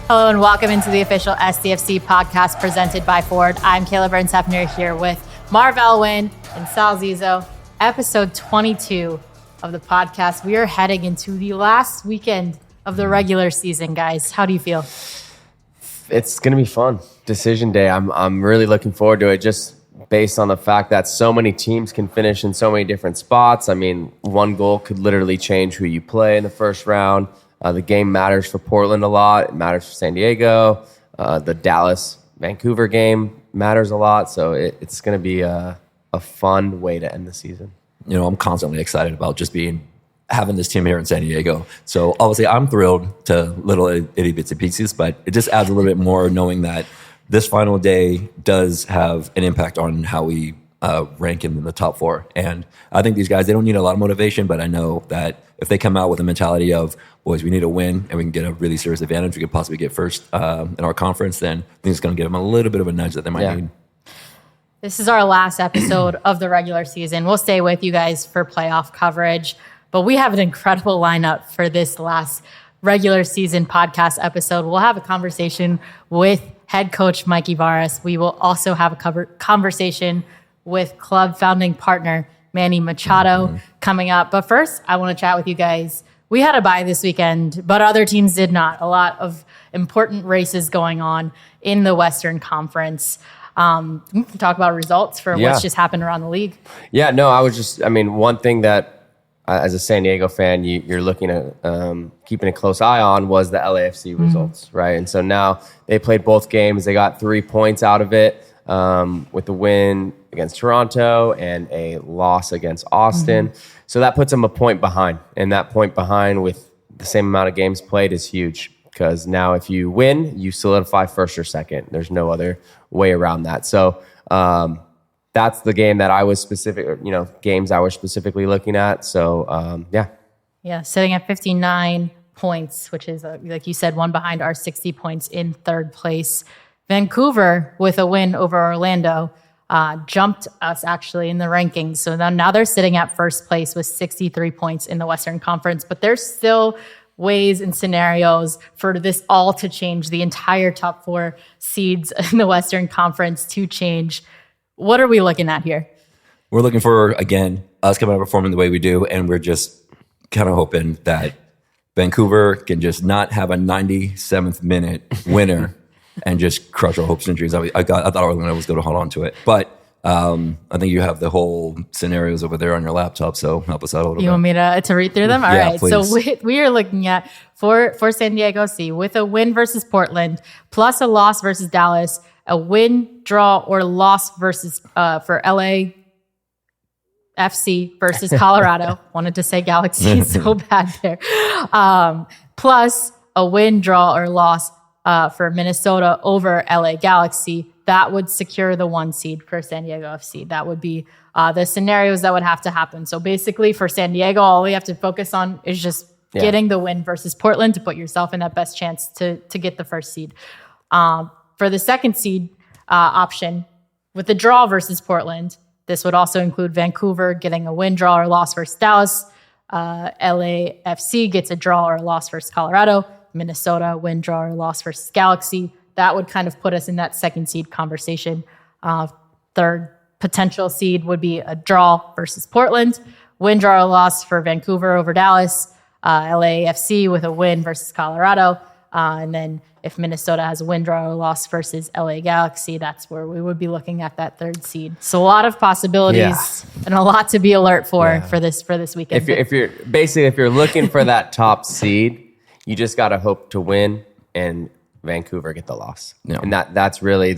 Hello and welcome into the official SDFC podcast presented by Ford. I'm Kaila Burns-Hefner here with Marvell and Sal Zizzo. Episode 22 of the podcast. We are heading into the last weekend of the regular season, guys. How do you feel? It's going to be fun. Decision day. I'm really looking forward to it, just based on the fact that so many teams can finish in so many different spots. I mean, one goal could literally change who you play in the first round. The game matters for Portland a lot. It matters for San Diego. The Dallas-Vancouver game matters a lot. So it's going to be a fun way to end the season. You know, I'm constantly excited about just having this team here in San Diego. So obviously I'm thrilled to little itty bits and pieces, but it just adds a little bit more knowing that this final day does have an impact on how we rank in the top four. And I think these guys, they don't need a lot of motivation, but I know that if they come out with a mentality of, boys, we need to win and we can get a really serious advantage, we could possibly get first in our conference, then I think it's going to give them a little bit of a nudge that they might need. This is our last episode of the regular season. We'll stay with you guys for playoff coverage, but we have an incredible lineup for this last regular season podcast episode. We'll have a conversation with head coach Mikey Varas. We will also have a conversation with club founding partner Manny Machado coming up. But first, I want to chat with you guys. We had a bye this weekend, but other teams did not. A lot of important races going on in the Western Conference. We can talk about results for what's just happened around the league. Yeah, no, one thing that as a San Diego fan, you're looking at keeping a close eye on was the LAFC results, right? And so now they played both games. They got 3 points out of it with the win against Toronto and a loss against Austin. So that puts them a point behind. And that point behind with the same amount of games played is huge because now if you win, you solidify first or second. There's no other way around that. So that's the game that I was games I was specifically looking at. So, Yeah, sitting at 59 points, which is, like you said, one behind our 60 points in third place. Vancouver, with a win over Orlando, jumped us actually in the rankings. So now they're sitting at first place with 63 points in the Western Conference. But there's still ways and scenarios for this all to change, the entire top four seeds in the Western Conference to change. What are we looking at here? We're looking for, again, us coming out performing the way we do, and we're just kind of hoping that Vancouver can just not have a 97th minute winner and just crush our hopes and dreams. I thought Orlando was going to hold on to it. But I think you have the whole scenarios over there on your laptop, so help us out a little bit. You want me to read through them? All right. Please. So we are looking at, for San Diego FC, with a win versus Portland, plus a loss versus Dallas, a win, draw, or loss versus for LA FC versus Colorado. Wanted to say Galaxy so bad there. Plus a win, draw, or loss for Minnesota over LA Galaxy. That would secure the 1 seed for San Diego FC. That would be the scenarios that would have to happen. So basically for San Diego, all we have to focus on is just getting the win versus Portland to put yourself in that best chance to get the first seed. For the second seed option, with the draw versus Portland, this would also include Vancouver getting a win, draw, or loss versus Dallas. LAFC gets a draw or a loss versus Colorado. Minnesota, win, draw, or loss versus Galaxy. That would kind of put us in that second seed conversation. Third potential seed would be a draw versus Portland. Win, draw, or loss for Vancouver over Dallas. LAFC with a win versus Colorado. And then if Minnesota has a win, draw, or loss versus LA Galaxy, that's where we would be looking at that third seed. So a lot of possibilities and a lot to be alert for this weekend. If you're looking for that top seed, you just got to hope to win and Vancouver get the loss. Yeah. And that's really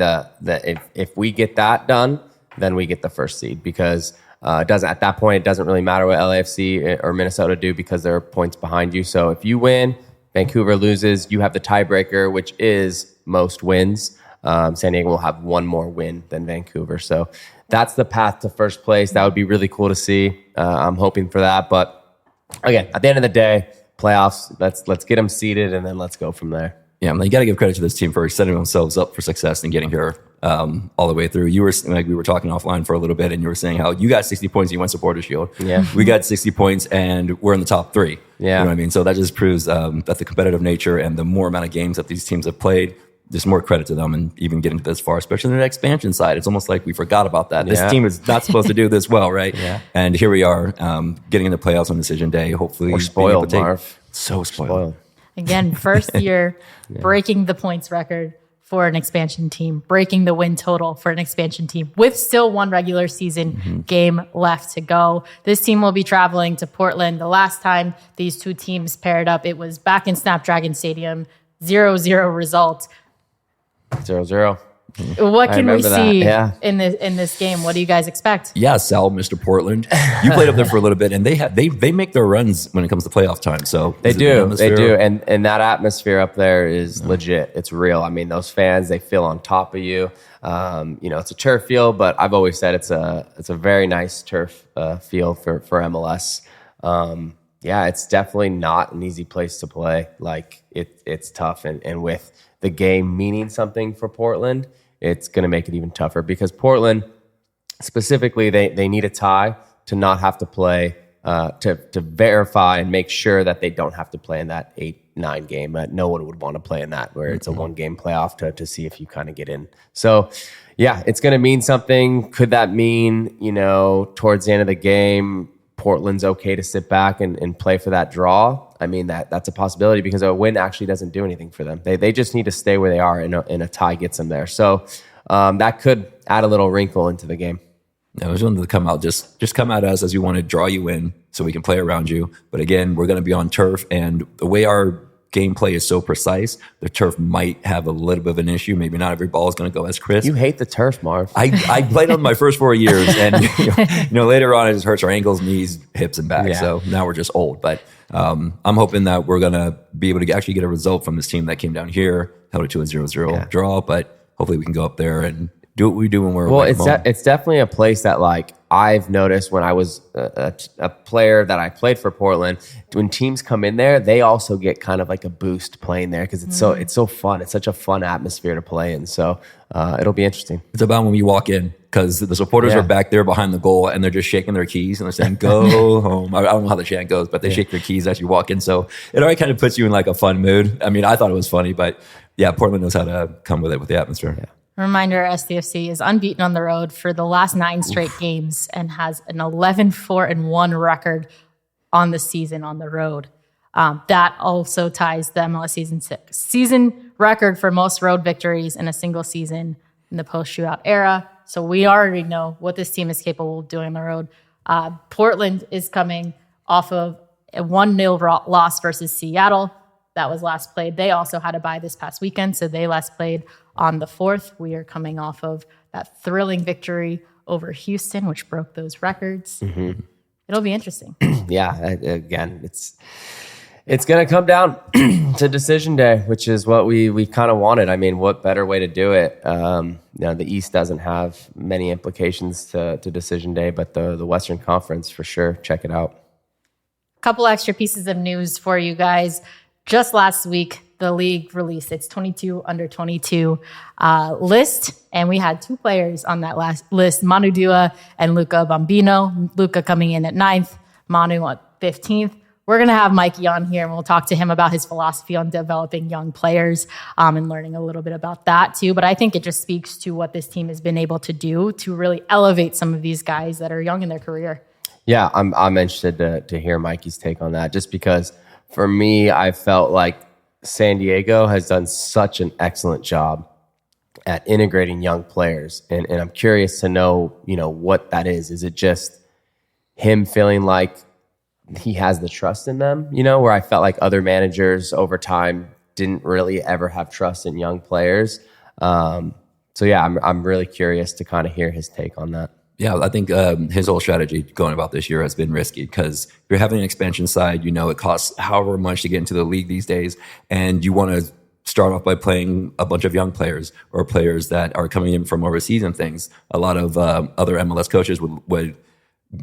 if we get that done, then we get the first seed because at that point, it doesn't really matter what LAFC or Minnesota do because they're points behind you. So if you win, Vancouver loses, you have the tiebreaker, which is most wins. San Diego will have one more win than Vancouver. So that's the path to first place. That would be really cool to see. I'm hoping for that. But again, at the end of the day, playoffs, let's get them seeded and then let's go from there. Yeah, you got to give credit to this team for setting themselves up for success and getting here all the way through. You were like, we were talking offline for a little bit, and you were saying how you got 60 points and you went Supporter Shield. Yeah. We got 60 points and we're in the top 3. Yeah. You know what I mean? So that just proves that the competitive nature and the more amount of games that these teams have played, there's more credit to them and even getting to this far, especially on the expansion side. It's almost like we forgot about that. This team is not supposed to do this well, right? Yeah. And here we are getting in the playoffs on decision day. Hopefully, we're spoiled, Marv. So spoiled. Again, first year breaking the points record for an expansion team, breaking the win total for an expansion team with still one regular season game left to go. This team will be traveling to Portland. The last time these two teams paired up, it was back in Snapdragon Stadium, 0-0 result. 0-0. What can we see Yeah. in this game? What do you guys expect? Yeah, Sal, Mr. Portland. You played up there for a little bit, and they make their runs when it comes to playoff time. So they do, and that atmosphere up there is legit. It's real. I mean, those fans, they feel on top of you. It's a turf field, but I've always said it's a very nice turf field for MLS. It's definitely not an easy place to play. Like it's tough, and with the game meaning something for Portland, it's going to make it even tougher because Portland, specifically, they need a tie to not have to play, to verify and make sure that they don't have to play in that 8-9 game. No one would want to play in that, where it's a one-game playoff to see if you kind of get in. So, yeah, it's going to mean something. Could that mean, towards the end of the game, Portland's okay to sit back and play for that draw? I mean, that's a possibility because a win actually doesn't do anything for them. They just need to stay where they are, and a tie gets them there. So that could add a little wrinkle into the game. I was wanting to come out, just come at us as we want to draw you in so we can play around you. But again, we're going to be on turf, and the way our gameplay is so precise, the turf might have a little bit of an issue. Maybe not every ball is going to go as crisp. You hate the turf, Marv. I played on my first 4 years, and later on it just hurts our ankles, knees, hips, and back. Yeah. So now we're just old. But I'm hoping that we're going to be able to actually get a result from this team that came down here, held it to a 0-0 draw. But hopefully we can go up there and do what we do when we're it's definitely a place that, like, I've noticed when I was a player that I played for Portland, when teams come in there, they also get kind of like a boost playing there because it's so fun. It's such a fun atmosphere to play in. So it'll be interesting. It's about when you walk in, because the supporters are back there behind the goal and they're just shaking their keys and they're saying, "Go home." I don't know how the chant goes, but they shake their keys as you walk in. So it already kind of puts you in like a fun mood. I mean, I thought it was funny, but yeah, Portland knows how to come with it with the atmosphere. Yeah. Reminder, SDFC is unbeaten on the road for the last 9 straight games and has an 11-4-1 record on the season on the road. That also ties the MLS season record for most road victories in a single season in the post-shootout era. So we already know what this team is capable of doing on the road. Portland is coming off of a 1-0 loss versus Seattle. That was last played. They also had a bye this past weekend, so they last played on the 4th. We are coming off of that thrilling victory over Houston, which broke those records. Mm-hmm. It'll be interesting. Yeah, again, it's going to come down to decision day, which is what we kind of wanted. I mean, what better way to do it? The East doesn't have many implications to decision day, but the Western Conference, for sure, check it out. A couple extra pieces of news for you guys. Just last week, the league released its 22 under 22 list, and we had 2 players on that last list, Manu Dua and Luca Bambino. Luca coming in at 9th, Manu at 15th. We're going to have Mikey on here, and we'll talk to him about his philosophy on developing young players and learning a little bit about that too. But I think it just speaks to what this team has been able to do to really elevate some of these guys that are young in their career. Yeah, I'm interested to hear Mikey's take on that, just because for me, I felt like San Diego has done such an excellent job at integrating young players. And I'm curious to know, what that is. Is it just him feeling like he has the trust in them, where I felt like other managers over time didn't really ever have trust in young players. I'm really curious to kind of hear his take on that. Yeah, I think his whole strategy going about this year has been risky because if you're having an expansion side, it costs however much to get into the league these days, and you want to start off by playing a bunch of young players or players that are coming in from overseas and things. A lot of other MLS coaches would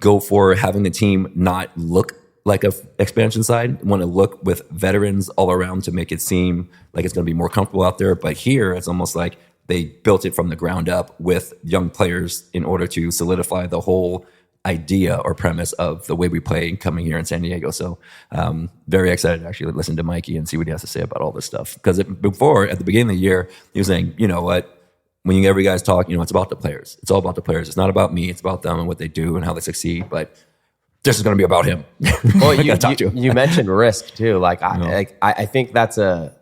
go for having the team not look like a expansion side, want to look with veterans all around to make it seem like it's going to be more comfortable out there. But here, it's almost like they built it from the ground up with young players in order to solidify the whole idea or premise of the way we play coming here in San Diego. So very excited to actually listen to Mikey and see what he has to say about all this stuff. Because before, at the beginning of the year, he was saying, you know what, when every guy's talk, it's about the players. It's all about the players. It's not about me. It's about them and what they do and how they succeed. But this is going to be about him. Well, you mentioned risk too. I think that's an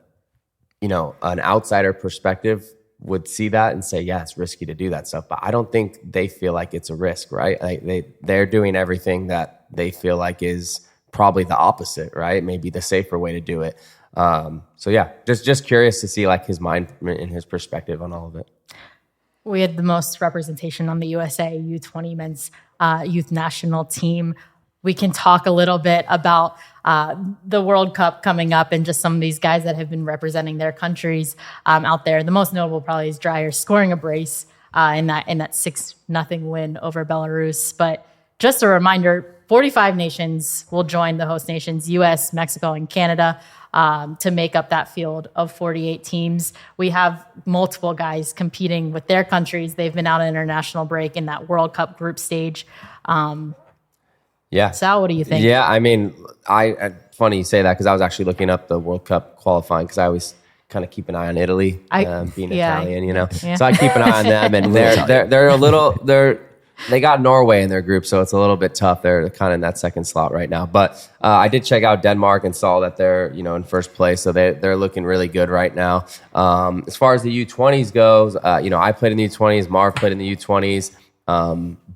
outsider perspective would see that and say, yeah, it's risky to do that stuff. But I don't think they feel like it's a risk, right? They're doing everything that they feel like is probably the opposite, right? Maybe the safer way to do it. So yeah, just curious to see like his mind and his perspective on all of it. We had the most representation on the USA U20 men's youth national team. We can talk a little bit about the World Cup coming up and just some of these guys that have been representing their countries out there. The most notable probably is Dreyer scoring a brace in that 6-0 win over Belarus. But just a reminder, 45 nations will join the host nations, US, Mexico, and Canada, to make up that field of 48 teams. We have multiple guys competing with their countries. They've been out on international break in that World Cup group stage. Yeah. Sal, what do you think? Yeah, I mean, funny you say that because I was actually looking up the World Cup qualifying because I always kind of keep an eye on Italy, being Italian, Yeah. So I keep an eye on them, and they're a little they got Norway in their group, so it's a little bit tough. They're kind of in that second slot right now. But I did check out Denmark and saw that they're in first place, so they're looking really good right now. As far as the U20s goes, I played in the U20s. Marv played in the U20s.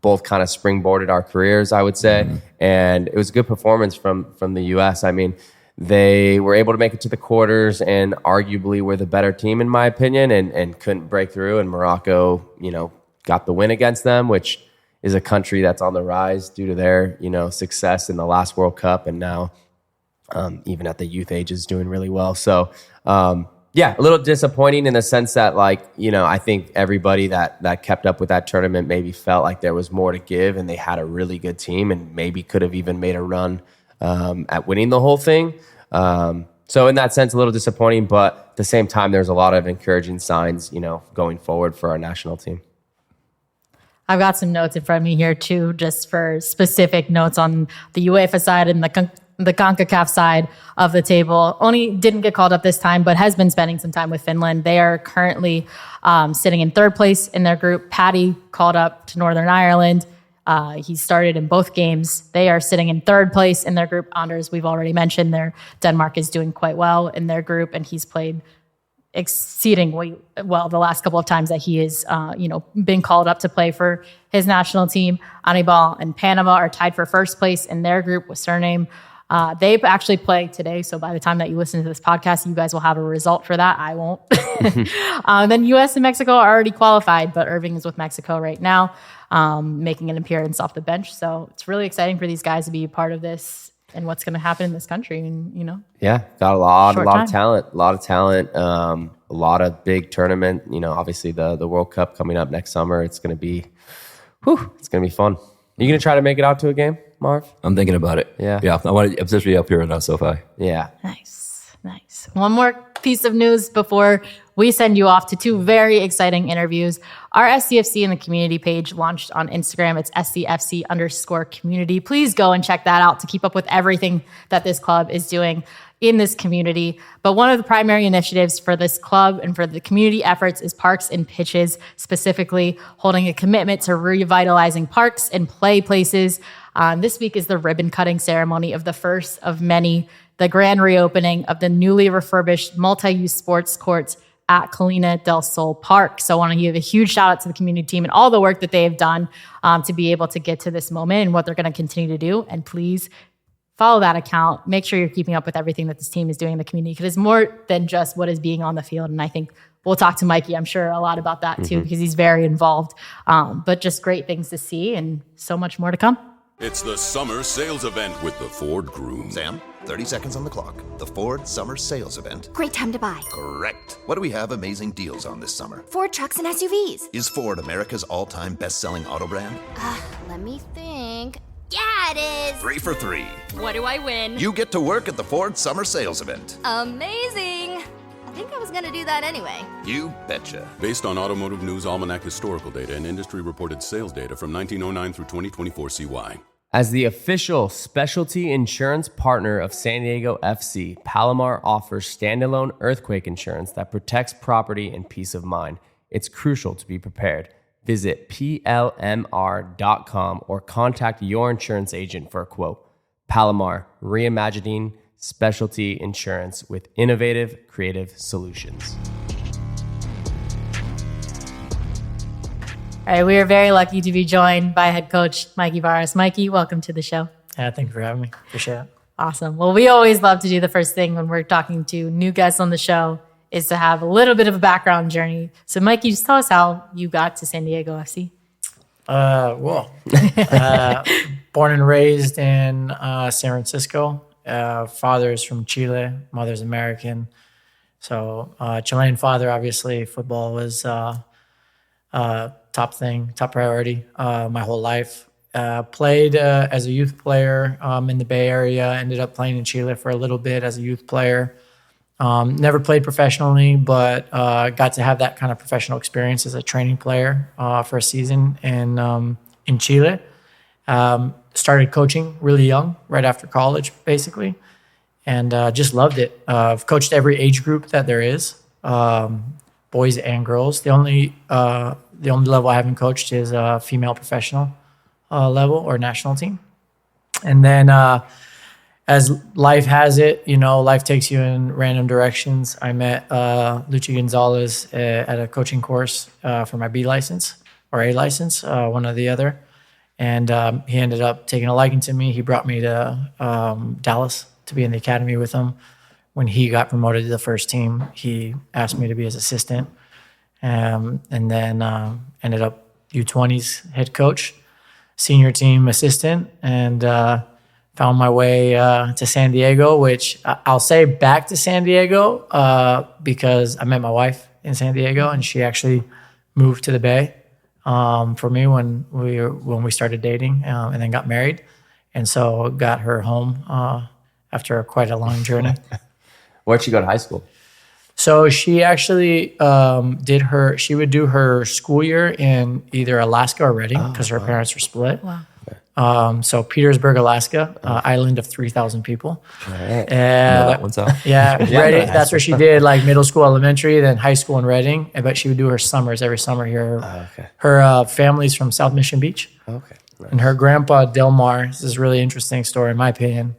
Both kind of springboarded our careers, I would say, and it was a good performance from the U.S. I mean, they were able to make it to the quarters and arguably were the better team in my opinion, and couldn't break through. And Morocco, got the win against them, which is a country that's on the rise due to their, success in the last World Cup, and now even at the youth age is doing really well. So, yeah, a little disappointing in the sense that, I think everybody that kept up with that tournament maybe felt like there was more to give, and they had a really good team and maybe could have even made a run at winning the whole thing. So in that sense, a little disappointing, but at the same time, there's a lot of encouraging signs, going forward for our national team. I've got some notes in front of me here too, just for specific notes on the UEFA side and the CONCACAF side of the table. Only didn't get called up this time, but has been spending some time with Finland. They are currently sitting in third place in their group. Paddy called up to Northern Ireland. He started in both games. They are sitting in third place in their group. Anders, we've already mentioned, Denmark is doing quite well in their group, and he's played exceedingly well the last couple of times that he has been called up to play for his national team. Anibal and Panama are tied for first place in their group with surname. They actually play today, so by the time that you listen to this podcast, you guys will have a result for that. I won't. Then U.S. and Mexico are already qualified, but Irving is with Mexico right now, making an appearance off the bench. So it's really exciting for these guys to be a part of this and what's going to happen in this country. And yeah, got a lot of talent, a lot of big tournament. Obviously the World Cup coming up next summer. It's going to be, it's going to be fun. Are you going to try to make it out to a game, Marv? I'm thinking about it. Yeah. I want to especially up here in SoFi. Yeah. Nice. One more piece of news before we send you off to two very exciting interviews. Our SDFC in the community page launched on Instagram. It's SDFC_community. Please go and check that out to keep up with everything that this club is doing in this community. But one of the primary initiatives for this club and for the community efforts is parks and pitches, specifically holding a commitment to revitalizing parks and play places. This week is the ribbon cutting ceremony of the first of many, the grand reopening of the newly refurbished multi-use sports courts at Kaila del Sol Park. So I want to give a huge shout out to the community team and all the work that they have done to be able to get to this moment and what they're going to continue to do. And please follow that account. Make sure you're keeping up with everything that this team is doing in the community, because it's more than just what is being on the field. And I think we'll talk to Mikey, I'm sure, a lot about that too, because he's very involved. But just great things to see and so much more to come. It's the summer sales event with the Ford Groom. Sam, 30 seconds on the clock. The Ford Summer Sales Event. Great time to buy. Correct. What do we have amazing deals on this summer? Ford trucks and SUVs. Is Ford America's all-time best-selling auto brand? Let me think. Yeah, it is. 3 for 3. What do I win? You get to work at the Ford Summer Sales Event. Amazing. I think I was was gonna do that anyway. You betcha. Based on Automotive News Almanac historical data and industry reported sales data from 1909 through 2024 CY. As the official specialty insurance partner of San Diego FC, Palomar offers standalone earthquake insurance that protects property and peace of mind. It's crucial to be prepared. Visit plmr.com or contact your insurance agent for a quote. Palomar, reimagining specialty insurance with innovative, creative solutions. All right, we are very lucky to be joined by head coach Mikey Varas. Mikey, welcome to the show. Yeah, thank you for having me. Appreciate it. Awesome. Well, we always love to do the first thing when we're talking to new guests on the show is to have a little bit of a background journey. So, Mikey, just tell us how you got to San Diego FC. Born and raised in San Francisco. Father's from Chile, mother's American. So, Chilean father, obviously, football was top priority my whole life. Played as a youth player in the Bay Area, ended up playing in Chile for a little bit as a youth player. Never played professionally, but got to have that kind of professional experience as a training player for a season in Chile. Started coaching really young, right after college, basically, and just loved it. I've coached every age group that there is, boys and girls. The only level I haven't coached is a female professional level or national team. And then as life has it, life takes you in random directions. I met Luchi Gonzalez at a coaching course for my B license or A license, one or the other. And he ended up taking a liking to me. He brought me to Dallas to be in the academy with him. When he got promoted to the first team, he asked me to be his assistant. And then ended up U20s head coach, senior team assistant, and found my way to San Diego, which I'll say back to San Diego because I met my wife in San Diego, and she actually moved to the Bay for me when we started dating, and then got married, and so got her home after quite a long journey. Where'd you go to high school? So she actually she would do her school year in either Alaska or Redding because her parents were split. Wow. So Petersburg, Alaska, island of 3,000 people. Know that one's out. Yeah, Redding, that's where she did like middle school, elementary, then high school in Redding. But she would do her summers every summer here. Her family's from South Mission Beach. Okay. Nice. And her grandpa, Delmar, this is a really interesting story in my opinion.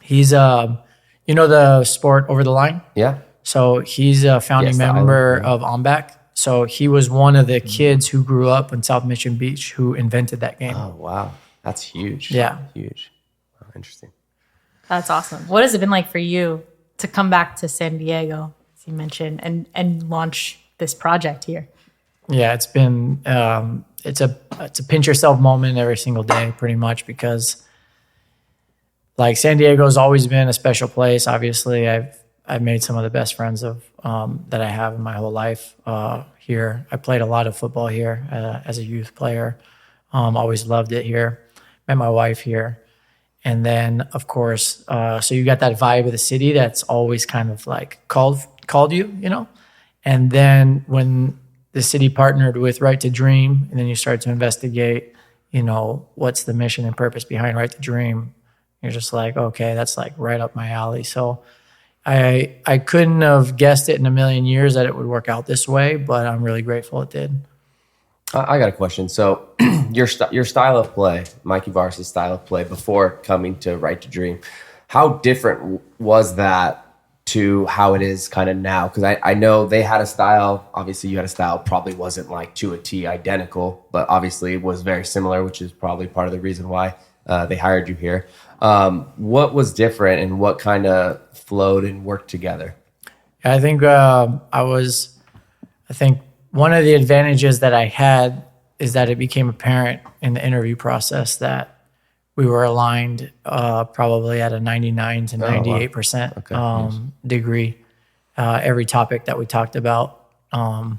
He's, the sport over the line? Yeah. So he's a founding member of OMBAC. So he was one of the kids who grew up in South Mission Beach who invented that game. Oh, wow. That's huge. Yeah. Huge. Oh, interesting. That's awesome. What has it been like for you to come back to San Diego, as you mentioned, and launch this project here? Yeah, it's been it's a pinch yourself moment every single day, pretty much, because like San Diego's always been a special place. Obviously, I've made some of the best friends of that I have in my whole life here. I played a lot of football here as a youth player. Always loved it here. Met my wife here. And then, of course, so you got that vibe of the city that's always kind of like called you, And then when the city partnered with Right to Dream, and then you start to investigate, what's the mission and purpose behind Right to Dream, you're just like, okay, that's like right up my alley. So I couldn't have guessed it in a million years that it would work out this way, but I'm really grateful it did. I got a question. So your style of play, Mikey Varas' style of play before coming to Right to Dream, how different was that to how it is kind of now? Because I know they had a style. Obviously, you had a style. Probably wasn't like to a T identical, but obviously it was very similar, which is probably part of the reason why they hired you here. What was different and what kind of flowed and worked together? I think one of the advantages that I had is that it became apparent in the interview process that we were aligned probably at a 99 to 98% degree. Every topic that we talked about.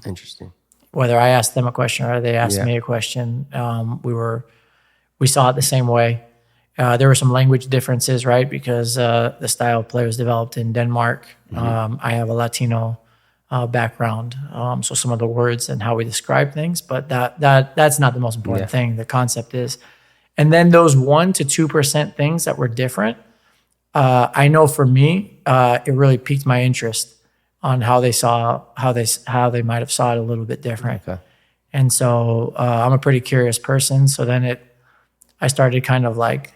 Interesting. Whether I asked them a question or they asked me a question, we saw it the same way. There were some language differences, right? Because the style of play was developed in Denmark. I have a Latino background. So some of the words and how we describe things, but that's not the most important thing. The concept is. And then those 1% to 2% things that were different, I know for me, it really piqued my interest on how they might have saw it a little bit different. Okay. And so I'm a pretty curious person. So then I started kind of like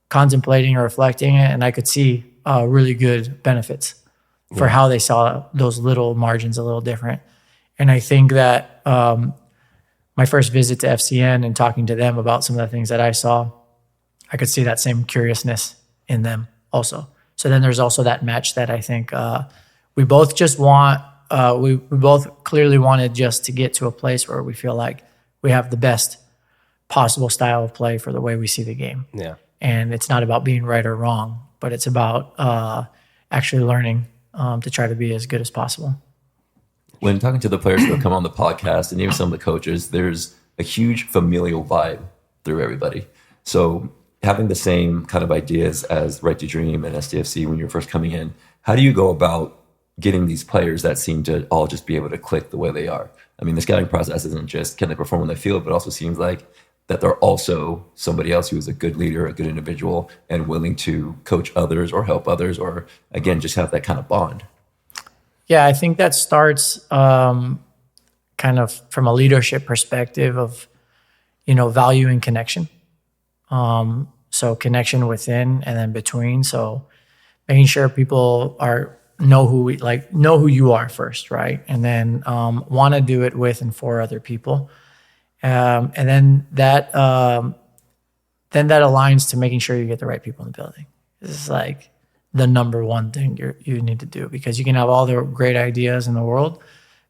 contemplating or reflecting it, and I could see really good benefits for how they saw those little margins a little different. And I think that my first visit to FCN and talking to them about some of the things that I saw, I could see that same curiousness in them also. So then there's also that match that I think we both just want, we both clearly wanted just to get to a place where we feel like we have the best possible style of play for the way we see the game. Yeah. And it's not about being right or wrong, but it's about actually learning to try to be as good as possible. When talking to the players who have come on the podcast and even some of the coaches, there's a huge familial vibe through everybody. So having the same kind of ideas as Right to Dream and SDFC when you're first coming in, how do you go about getting these players that seem to all just be able to click the way they are? I mean, the scouting process isn't just can they perform on the field, but also seems like that they're also somebody else who is a good leader, a good individual, and willing to coach others or help others, or again, just have that kind of bond. Yeah, I think that starts kind of from a leadership perspective of, valuing connection. So connection within and then between. So making sure people know who you are first, right? And then want to do it with and for other people. And then that aligns to making sure you get the right people in the building. This is like the number one thing you need to do, because you can have all the great ideas in the world,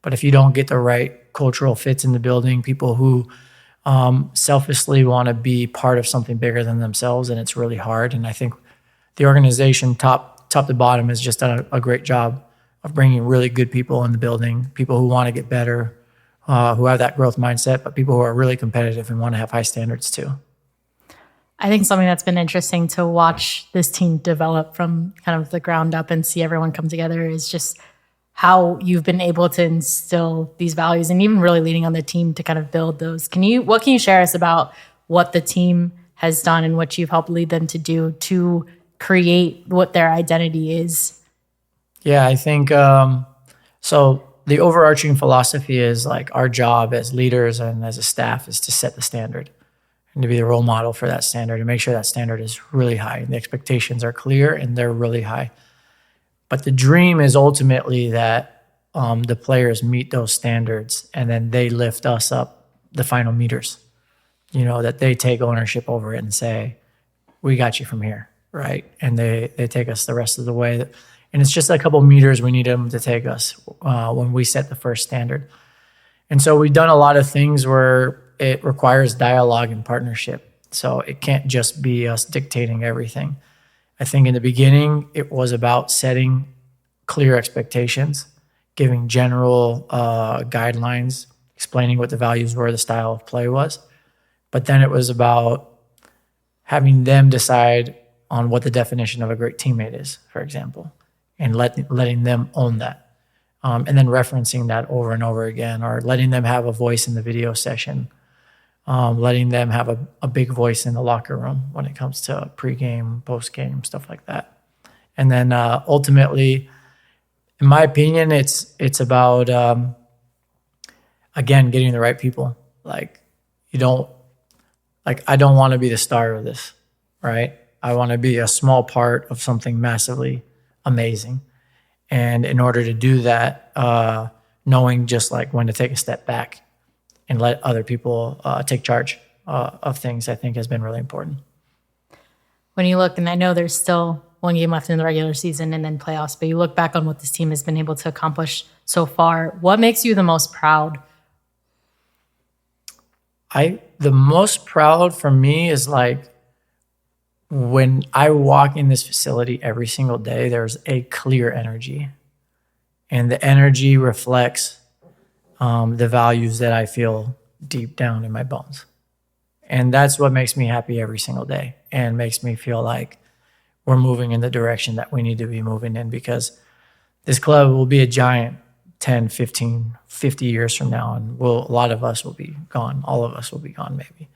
but if you don't get the right cultural fits in the building, people who selfishly want to be part of something bigger than themselves, and it's really hard. And I think the organization top to bottom has just done a great job of bringing really good people in the building, people who want to get better, who have that growth mindset, but people who are really competitive and want to have high standards too. I think something that's been interesting to watch this team develop from kind of the ground up and see everyone come together is just how you've been able to instill these values and even really leading on the team to kind of build those. What can you share us about what the team has done and what you've helped lead them to do to create what their identity is? Yeah, I think so. The overarching philosophy is like our job as leaders and as a staff is to set the standard and to be the role model for that standard and make sure that standard is really high and the expectations are clear and they're really high. But the dream is ultimately that the players meet those standards and then they lift us up the final meters, that they take ownership over it and say, we got you from here, right? And they take us the rest of the way. And it's just a couple meters we need them to take us when we set the first standard. And so we've done a lot of things where it requires dialogue and partnership. So it can't just be us dictating everything. I think in the beginning, it was about setting clear expectations, giving general guidelines, explaining what the values were, the style of play was. But then it was about having them decide on what the definition of a great teammate is, for example, and letting them own that. And then referencing that over and over again, or letting them have a voice in the video session, letting them have a big voice in the locker room when it comes to pregame, postgame, stuff like that. And then ultimately, in my opinion, it's about, again, getting the right people. I don't want to be the star of this, right? I want to be a small part of something massively amazing. And in order to do that, knowing just like when to take a step back and let other people take charge of things, I think has been really important. When you look, and I know there's still one game left in the regular season and then playoffs, but you look back on what this team has been able to accomplish so far, what makes you the most proud? The most proud for me is like when I walk in this facility every single day, there's a clear energy. And the energy reflects the values that I feel deep down in my bones. And that's what makes me happy every single day and makes me feel like we're moving in the direction that we need to be moving in, because this club will be a giant 10, 15, 50 years from now, and a lot of us will be gone. All of us will be gone, maybe.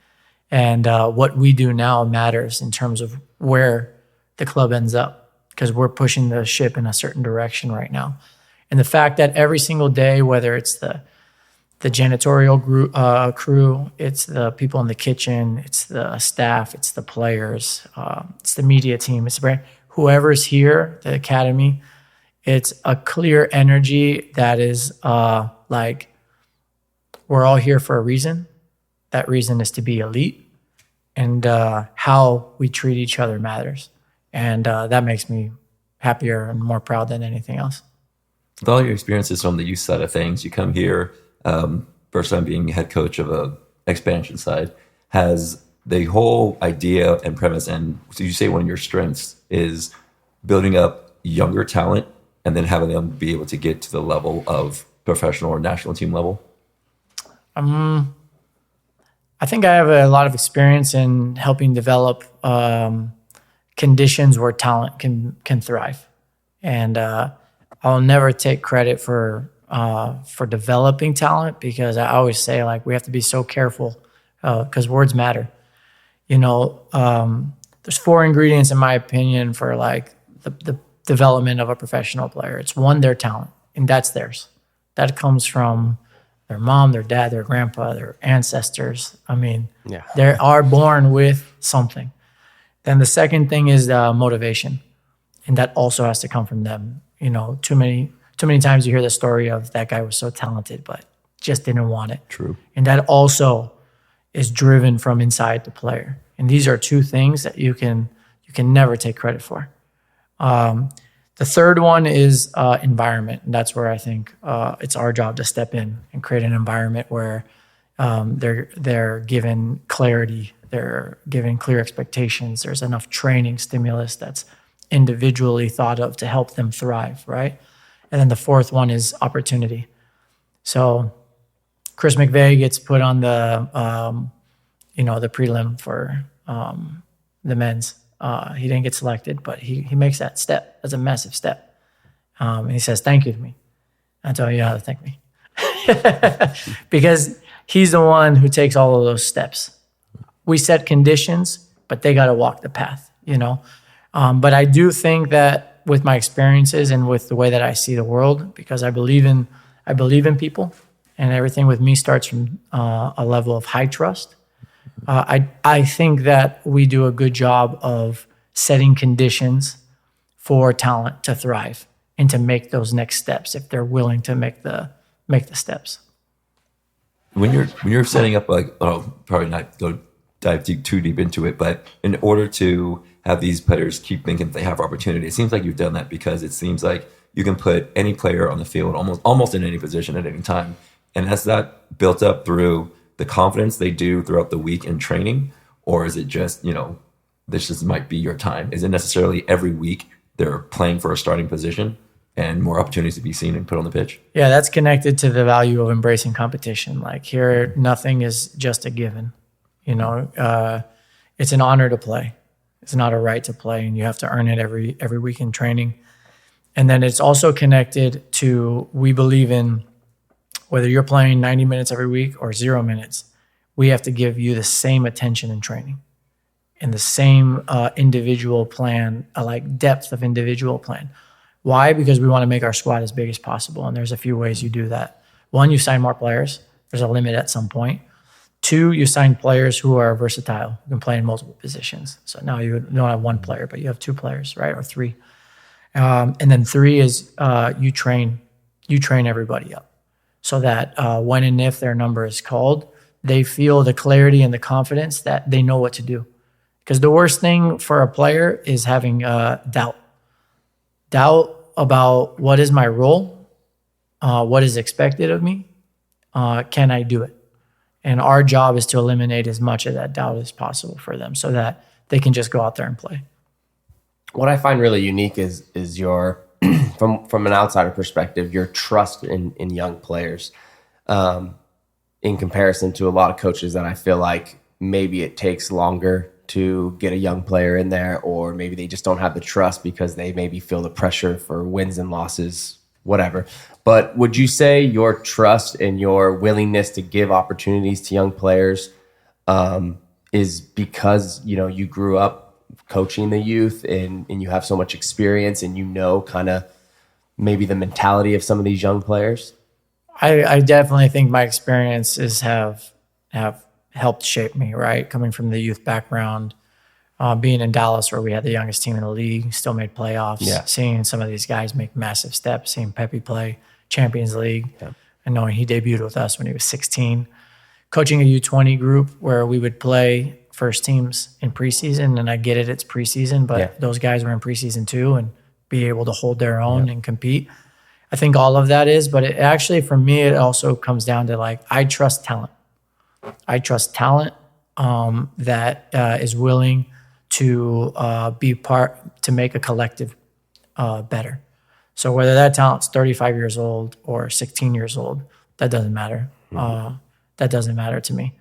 And what we do now matters in terms of where the club ends up, because we're pushing the ship in a certain direction right now. And the fact that every single day, whether it's the janitorial crew, it's the people in the kitchen, it's the staff, it's the players, it's the media team, it's the brand, whoever's here, the academy, it's a clear energy that is like, we're all here for a reason. That reason is to be elite, and how we treat each other matters. And that makes me happier and more proud than anything else. With all your experiences from the youth side of things, you come here, first time being head coach of a expansion side, has the whole idea and premise, and so you say one of your strengths is building up younger talent and then having them be able to get to the level of professional or national team level? I think I have a lot of experience in helping develop conditions where talent can thrive. And I'll never take credit for developing talent, because I always say, like, we have to be so careful because words matter. You know, there's 4 ingredients, in my opinion, for like the development of a professional player. It's 1, their talent, and that's theirs. That comes from their mom, their dad, their grandpa, their ancestors. I mean, they are born with something. Then the second thing is motivation, and that also has to come from them. You know, too many times you hear the story of that guy was so talented but just didn't want it. True. And that also is driven from inside the player. And these are 2 things that you can never take credit for. The third one is environment, and that's where I think it's our job to step in and create an environment where they're given clarity, they're given clear expectations. There's enough training stimulus that's individually thought of to help them thrive, right? And then the fourth one is opportunity. So Chris McVeigh gets put on the the prelim for the men's. He didn't get selected, but he makes that step. That's a massive step. And he says, thank you to me. I tell you how to thank me. Because he's the one who takes all of those steps. We set conditions, but they got to walk the path, you know? But I do think that with my experiences and with the way that I see the world, because I believe in people, and everything with me starts from a level of high trust. I think that we do a good job of setting conditions for talent to thrive and to make those next steps if they're willing to make the steps. When you're setting up, like, probably not go dive too deep into it, but in order to have these players keep thinking they have opportunity, it seems like you've done that, because it seems like you can put any player on the field almost in any position at any time. And has that built up through the confidence they do throughout the week in training? Or is it just, this just might be your time? Is it necessarily every week they're playing for a starting position and more opportunities to be seen and put on the pitch? Yeah, that's connected to the value of embracing competition. Like, here, nothing is just a given. It's an honor to play. It's not a right to play, and you have to earn it every week in training. And then it's also connected to, we believe in, whether you're playing 90 minutes every week or 0 minutes, we have to give you the same attention in training and the same individual plan, like depth of individual plan. Why? Because we want to make our squad as big as possible, and there's a few ways you do that. 1, you sign more players. There's a limit at some point. 2, you sign players who are versatile, who can play in multiple positions. So now you don't have 1 player, but you have 2 players, right? Or 3. And then 3 is you train everybody up, so that when and if their number is called, they feel the clarity and the confidence that they know what to do. Because the worst thing for a player is having doubt about what is my role, what is expected of me, can I do it? And our job is to eliminate as much of that doubt as possible for them, so that they can just go out there and play. What I find really unique is your, from an outsider perspective, your trust in young players, in comparison to a lot of coaches that I feel like maybe it takes longer to get a young player in there, or maybe they just don't have the trust because they maybe feel the pressure for wins and losses whatever. But would you say your trust and your willingness to give opportunities to young players is because, you know, you grew up coaching the youth and you have so much experience and you know kind of maybe the mentality of some of these young players? I definitely think my experiences have helped shape me, right? Coming from the youth background, being in Dallas where we had the youngest team in the league, still made playoffs, seeing some of these guys make massive steps, seeing Pepe play Champions League, and knowing he debuted with us when he was 16. Coaching a U20 group where we would play first teams in preseason, and I get it, it's preseason, but those guys were in preseason too, and be able to hold their own and compete. I think all of that is, but it actually, for me, it also comes down to like, I trust talent. I trust talent that is willing to be part, to make a collective better. So whether that talent's 35 years old or 16 years old, that doesn't matter. That doesn't matter to me.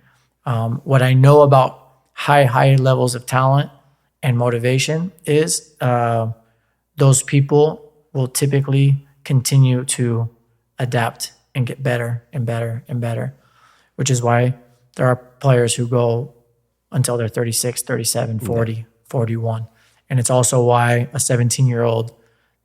What I know about high levels of talent and motivation is those people will typically continue to adapt and get better and better and better, which is why there are players who go until they're 36, 37, 40, 41. And it's also why a 17-year-old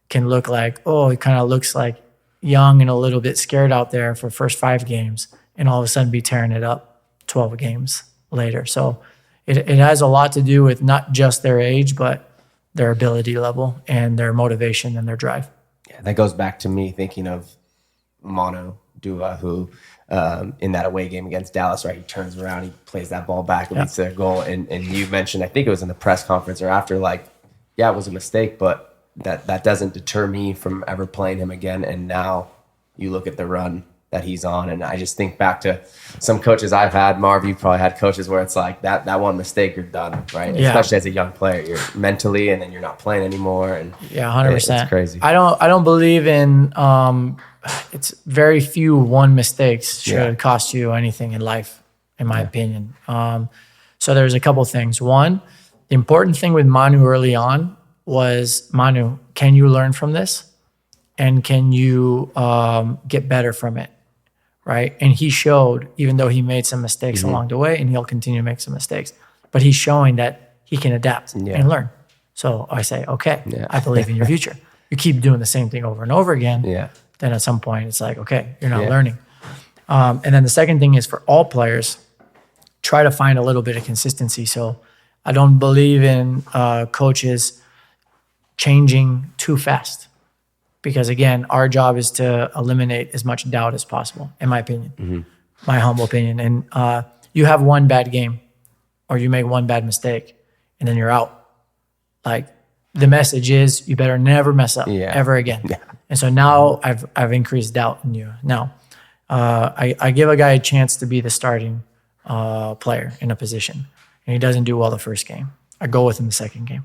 can look like, oh, he kind of looks like young and a little bit scared out there for first 5 games and all of a sudden be tearing it up 12 games later. So it has a lot to do with not just their age, but their ability level and their motivation and their drive. Yeah, that goes back to me thinking of Manu Dua, who in that away game against Dallas, right, he turns around, he plays that ball back and leads to their goal. And you mentioned, I think it was in the press conference or after, like, yeah, it was a mistake, but that doesn't deter me from ever playing him again. And now you look at the run that he's on, and I just think back to some coaches I've had. Marv, you probably had coaches where it's like that one mistake, you're done, right? Yeah. Especially as a young player, you're mentally, and then you're not playing anymore. And 100%. It's crazy. I don't believe in. It's very few one mistakes should cost you anything in life, in my opinion. So there's a couple things. One, the important thing with Manu early on was, Manu, can you learn from this? And can you get better from it? Right? And he showed, even though he made some mistakes along the way, and he'll continue to make some mistakes, but he's showing that he can adapt and learn. So I say, okay, I believe in your future. You keep doing the same thing over and over again, then at some point it's like, okay, you're not learning. And then the second thing is, for all players, try to find a little bit of consistency. So I don't believe in coaches changing too fast. Because again, our job is to eliminate as much doubt as possible, in my opinion, my humble opinion. And you have one bad game, or you make one bad mistake, and then you're out. Like, the message is, you better never mess up ever again. Yeah. And so now I've increased doubt in you. Now, I give a guy a chance to be the starting player in a position, and he doesn't do well the first game. I go with him the second game.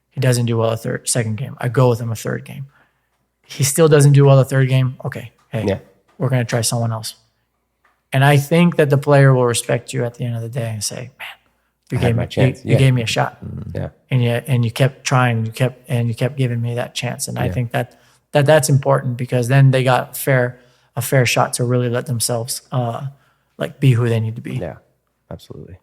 He doesn't do well the second game. I go with him a third game. He still doesn't do well the third game. Okay, hey, we're going to try someone else. And I think that the player will respect you at the end of the day and say, man, you gave me a chance. You gave me a shot. Yeah. And you kept trying, and you kept giving me that chance. And I think that's important, because then they got a fair shot to really let themselves be who they need to be. Yeah, absolutely.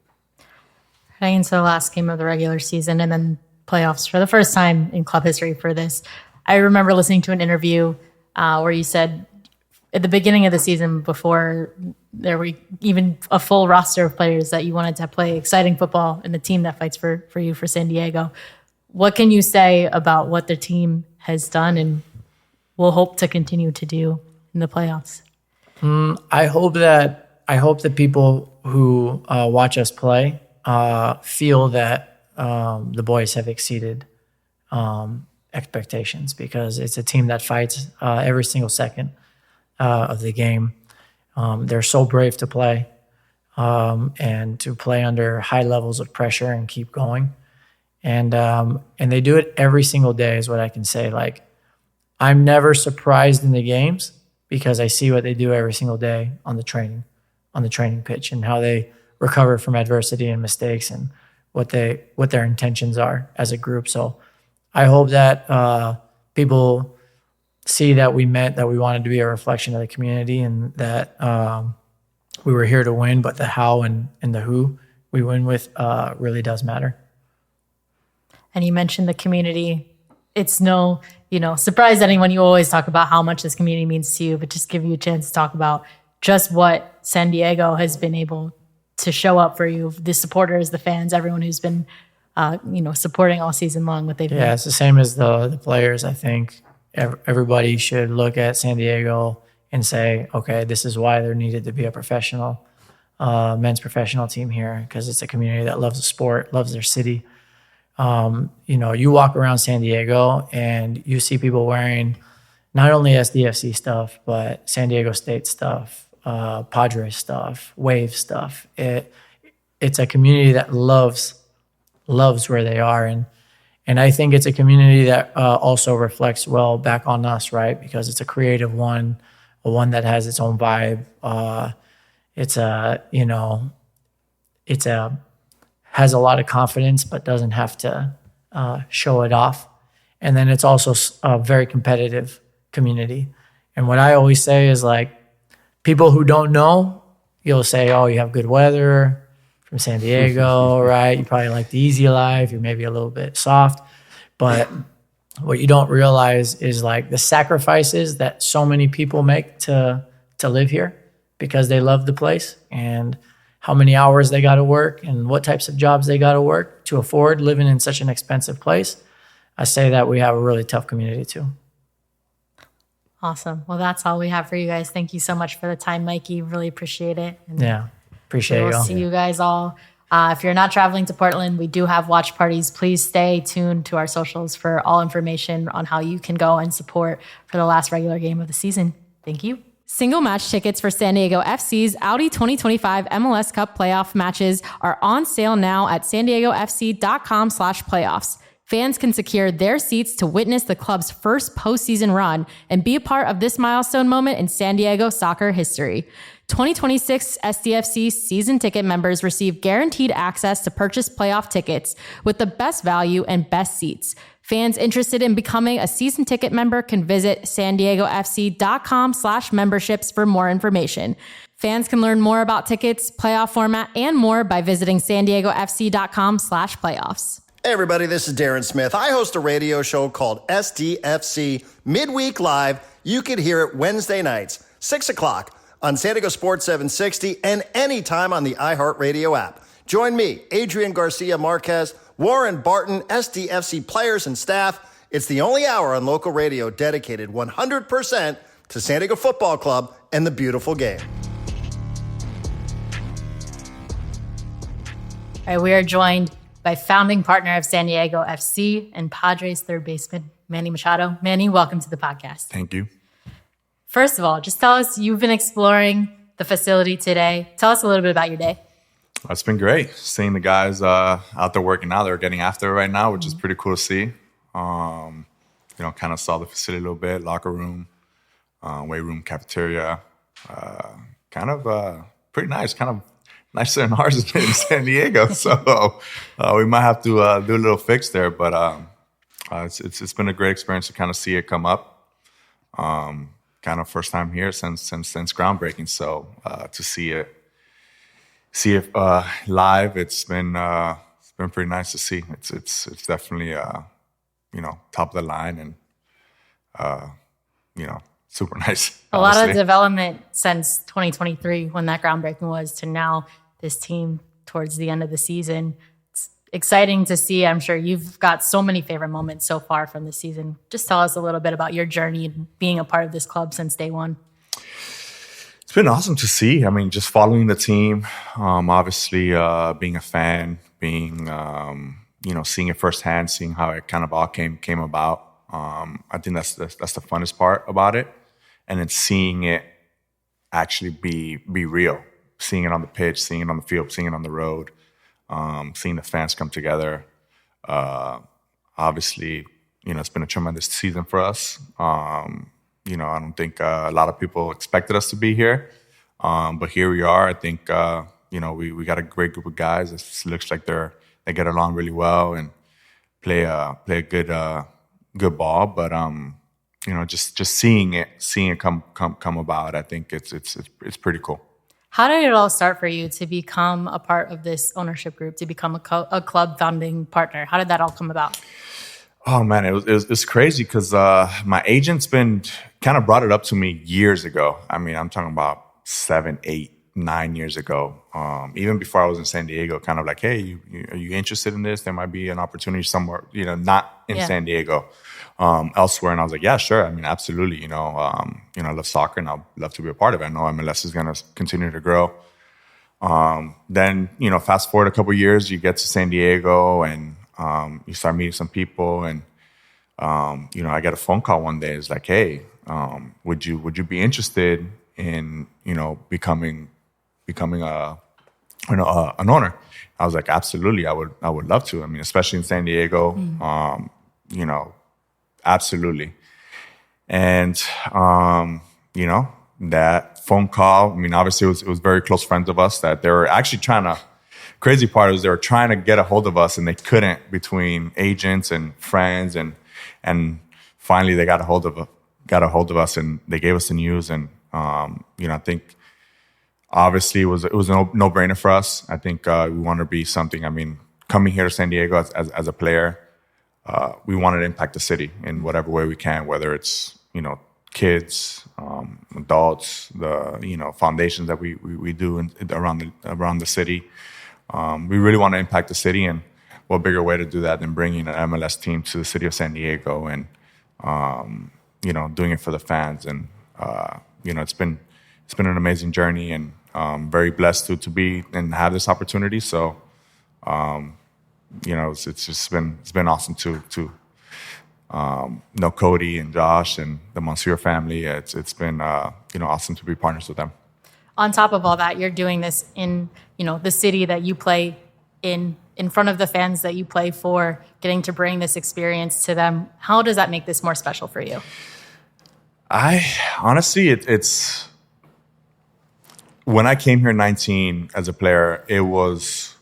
Heading into the last game of the regular season and then playoffs for the first time in club history for this. I remember listening to an interview where you said at the beginning of the season, before there were even a full roster of players, that you wanted to play exciting football in the team that fights for you for San Diego. What can you say about what the team has done and will hope to continue to do in the playoffs? I hope that people who watch us play feel that the boys have exceeded expectations, because it's a team that fights every single second of the game. They're so brave to play and to play under high levels of pressure and keep going. And they do it every single day, is what I can say. Like, I'm never surprised in the games, because I see what they do every single day on the training pitch, and how they recover from adversity and mistakes, and what their intentions are as a group. So I hope that people see that we meant that we wanted to be a reflection of the community, and that we were here to win, but the how and the who we win with really does matter. And you mentioned the community. It's no, surprise to anyone. You always talk about how much this community means to you, but just give you a chance to talk about just what San Diego has been able to show up for you, the supporters, the fans, everyone who's been, supporting all season long. What they've been. Yeah, it's the same as the players. I think everybody should look at San Diego and say, okay, this is why there needed to be a professional, men's professional team here, because it's a community that loves the sport, loves their city. You walk around San Diego and you see people wearing not only SDFC stuff, but San Diego State stuff, Padres stuff, Wave stuff. It's a community that loves where they are. And I think it's a community that also reflects well back on us, right? Because it's a creative one, one that has its own vibe. Has a lot of confidence, but doesn't have to show it off. And then it's also a very competitive community. And what I always say is, like, people who don't know, you'll say, oh, you have good weather from San Diego, right? You probably like the easy life. You're maybe a little bit soft. But what you don't realize is, like, the sacrifices that so many people make to live here because they love the place, and how many hours they got to work and what types of jobs they got to work to afford living in such an expensive place. I say that we have a really tough community too. Awesome. Well, that's all we have for you guys. Thank you so much for the time, Mikey. Really appreciate it. And yeah, appreciate we'll you all. See you guys all. If you're not traveling to Portland, we do have watch parties. Please stay tuned to our socials for all information on how you can go and support for the last regular game of the season. Thank you. Single match tickets for San Diego FC's Audi 2025 MLS Cup playoff matches are on sale now at sandiegofc.com/playoffs. Fans can secure their seats to witness the club's first postseason run and be a part of this milestone moment in San Diego soccer history. 2026 SDFC season ticket members receive guaranteed access to purchase playoff tickets with the best value and best seats. Fans interested in becoming a season ticket member can visit sandiegofc.com/memberships for more information. Fans can learn more about tickets, playoff format, and more by visiting sandiegofc.com/playoffs. Hey everybody, this is Darren Smith. I host a radio show called SDFC Midweek Live. You can hear it Wednesday nights, 6 o'clock on San Diego Sports 760 and anytime on the iHeartRadio app. Join me, Adrian Garcia Marquez, Warren Barton, SDFC players and staff. It's the only hour on local radio dedicated 100% to San Diego Football Club and the beautiful game. All right, we are joined by founding partner of San Diego FC and Padres third baseman, Manny Machado. Manny, welcome to the podcast. Thank you. First of all, just tell us, you've been exploring the facility today. Tell us a little bit about your day. It's been great seeing the guys out there working out. They're getting after it right now, which is pretty cool to see. Kind of saw the facility a little bit, locker room, weight room, cafeteria. Pretty nice, kind of nicer than ours in San Diego. So we might have to do a little fix there, but it's been a great experience to kind of see it come up. Kind of first time here since groundbreaking. So to see it live, it's been pretty nice to see. It's definitely top of the line and super nice. A lot of development since 2023 when that groundbreaking was to now this team towards the end of the season. It's exciting to see. I'm sure you've got so many favorite moments so far from the season. Just tell us a little bit about your journey and being a part of this club since day one. It's been awesome to see. I mean, just following the team, obviously being a fan, being, seeing it firsthand, seeing how it kind of all came about. I think that's the funnest part about it. And then seeing it actually be real, seeing it on the pitch, seeing it on the field, seeing it on the road, seeing the fans come together. Obviously, it's been a tremendous season for us. I don't think a lot of people expected us to be here, but here we are. I think we got a great group of guys. It looks like they get along really well and play a good ball. But just seeing it come about. I think it's pretty cool. How did it all start for you to become a part of this ownership group, to become a club founding partner? How did that all come about? Oh man, it was crazy because my agent's been kind of brought it up to me years ago. I mean, I'm talking about 7, 8, 9 years ago. Even before I was in San Diego, kind of like, hey, are you interested in this? There might be an opportunity somewhere, not in San Diego, elsewhere. And I was like, yeah, sure. I mean, absolutely. I love soccer and I'd love to be a part of it. I know MLS is going to continue to grow. Then, fast forward a couple of years, you get to San Diego and you start meeting some people. And, I got a phone call one day. It's like, hey, would you be interested in, becoming an owner? I was like, absolutely. I would love to. I mean, especially in San Diego, absolutely. And, that phone call, I mean, obviously it was very close friends of us that they were actually crazy part was they were trying to get a hold of us and they couldn't, between agents and friends. And finally they got a hold of us and they gave us the news. And, I think obviously it was a no-brainer for us. I think, we wanted to be something, I mean, coming here to San Diego as a player, we wanted to impact the city in whatever way we can, whether it's, kids, adults, the, foundations that we do around the city. We really want to impact the city, and what bigger way to do that than bringing an MLS team to the city of San Diego and, doing it for the fans. And, it's been an amazing journey, and very blessed to be and have this opportunity. So, it's been awesome to know Cody and Josh and the Monsieur family. It's been awesome to be partners with them. On top of all that, you're doing this in the city that you play in front of the fans that you play for, getting to bring this experience to them. How does that make this more special for you? I honestly, it's when I came here 19 as a player, it was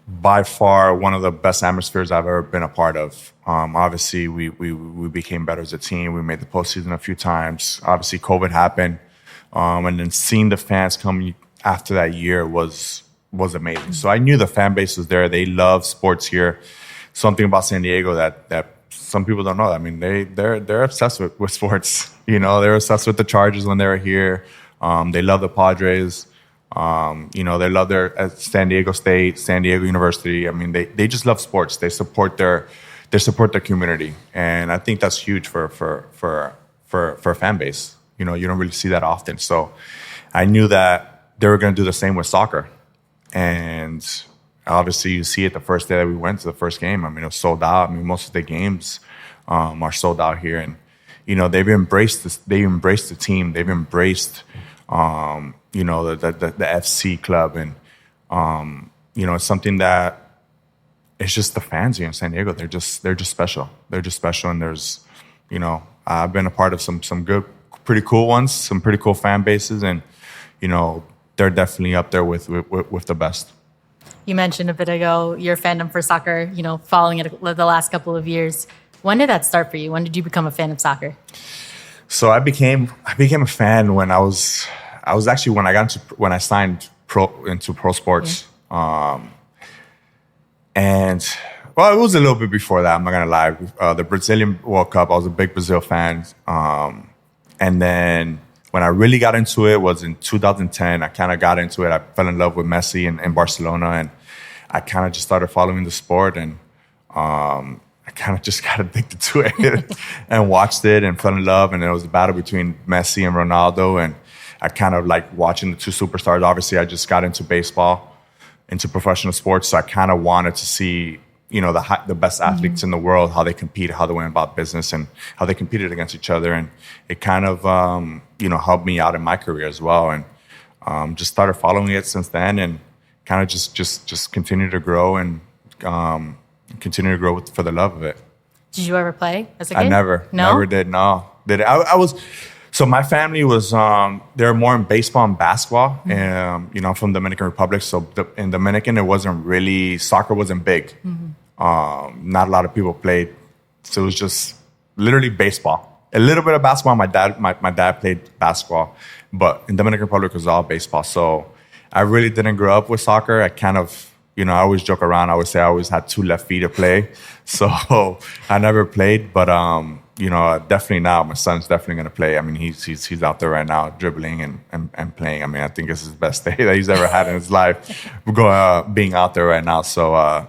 by far one of the best atmospheres I've ever been a part of. Obviously, we became better as a team. We made the postseason a few times. Obviously, COVID happened, and then seeing the fans come after that year was amazing. So I knew the fan base was there. They love sports here. Something about San Diego that some people don't know. I mean, they're obsessed with sports. They're obsessed with the Chargers when they were here. They love the Padres. They love their San Diego State, San Diego University. I mean, they just love sports. They support their community, and I think that's huge for a fan base. You don't really see that often. So I knew that they were going to do the same with soccer, and obviously you see it the first day that we went to the first game. I mean, it was sold out. I mean, most of the games are sold out here, and they've embraced this. They embraced the team. They've embraced the FC club, and it's something that it's just the fans here in San Diego. They're just special. They're just special, and there's I've been a part of some good, pretty cool ones, some pretty cool fan bases, and they're definitely up there with the best. You mentioned a bit ago your fandom for soccer, following it the last couple of years. When did that start for you? When did you become a fan of soccer? So I became a fan when I was actually when I signed into pro sports. And well, it was a little bit before that, I'm not gonna lie. The Brazilian World Cup, I was a big Brazil fan. And then when I really got into it was in 2010. I kind of got into it. I fell in love with Messi in Barcelona, and I kind of just started following the sport, and I kind of just got addicted to it and watched it and fell in love. And it was a battle between Messi and Ronaldo, and I kind of like watching the two superstars. Obviously, I just got into baseball, into professional sports, so I kind of wanted to see, the best athletes in the world, how they compete, how they went about business, and how they competed against each other. And it kind of, helped me out in my career as well. And just started following it since then, and kind of just continue to grow and continue to grow for the love of it. Did you ever play as a kid? I never did. No, I was. So my family was, they're more in baseball and basketball. And, I'm from Dominican Republic. So in Dominican, soccer wasn't big. Not a lot of people played. So it was just literally baseball. A little bit of basketball. My dad played basketball, but in Dominican Republic it was all baseball. So I really didn't grow up with soccer. I kind of, I always joke around. I would say I always had 2 left feet to play. So I never played, but definitely now my son's definitely going to play. I mean, he's out there right now dribbling and playing. I mean, I think it's his best day that he's ever had in his life, being out there right now. So I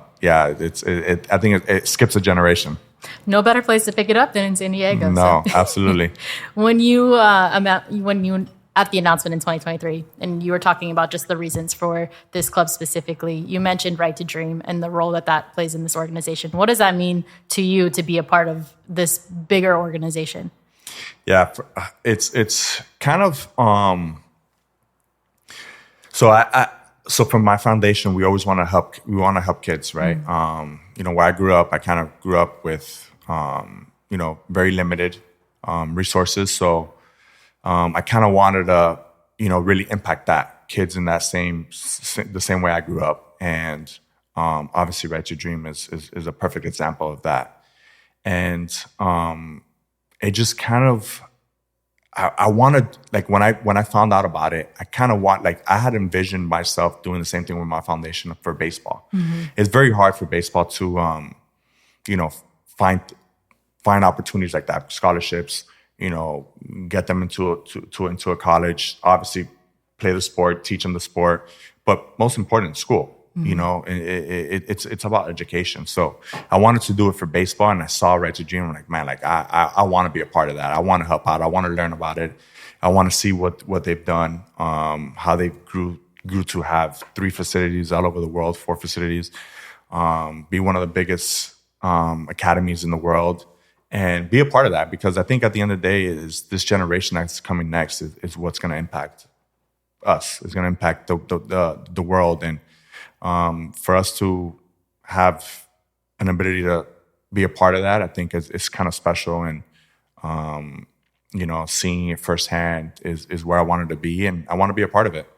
think it skips a generation. No better place to pick it up than in San Diego. No, absolutely. When you at the announcement in 2023, and you were talking about just the reasons for this club specifically, you mentioned Right to Dream and the role that plays in this organization. What does that mean to you to be a part of this bigger organization? Yeah, it's kind of so from my foundation, we always want to help. We want to help kids, right? Where I grew up, I kind of grew up with very limited resources. So I kind of wanted to really impact that kids in the same way I grew up, and obviously, Right to Dream is a perfect example of that. And it just kind of. I wanted, like, when I found out about it, I kind of I had envisioned myself doing the same thing with my foundation for baseball. Mm-hmm. It's very hard for baseball to, find opportunities like that, scholarships, get them into a college, obviously play the sport, teach them the sport, but most important, school. Mm-hmm. It's about education. So I wanted to do it for baseball, and I saw Right to Dream. I'm like, man, I want to be a part of that. I want to help out. I want to learn about it. I want to see what they've done, how they grew to have 3 facilities all over the world, 4 facilities, be one of the biggest academies in the world, and be a part of that. Because I think at the end of the day, is this generation that's coming next is what's going to impact us. It's going to impact the world. And for us to have an ability to be a part of that, I think is kind of special. And, seeing it firsthand is where I wanted to be, and I want to be a part of it.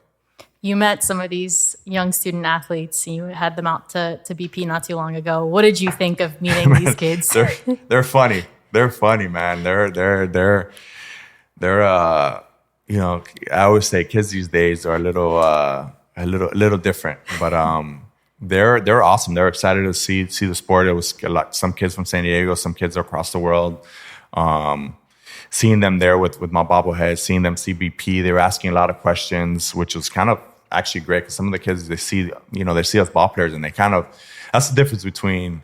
You met some of these young student athletes, and you had them out to BP not too long ago. What did you think of meeting these kids? They're funny. They're funny, man. They're I always say kids these days are a little different, but they're awesome. They're excited to see the sport. It was some kids from San Diego, some kids across the world. Seeing them there with my bobblehead, seeing them see BP, they were asking a lot of questions, which was kind of actually great, because some of the kids, they see us ball players, and they kind of, that's the difference between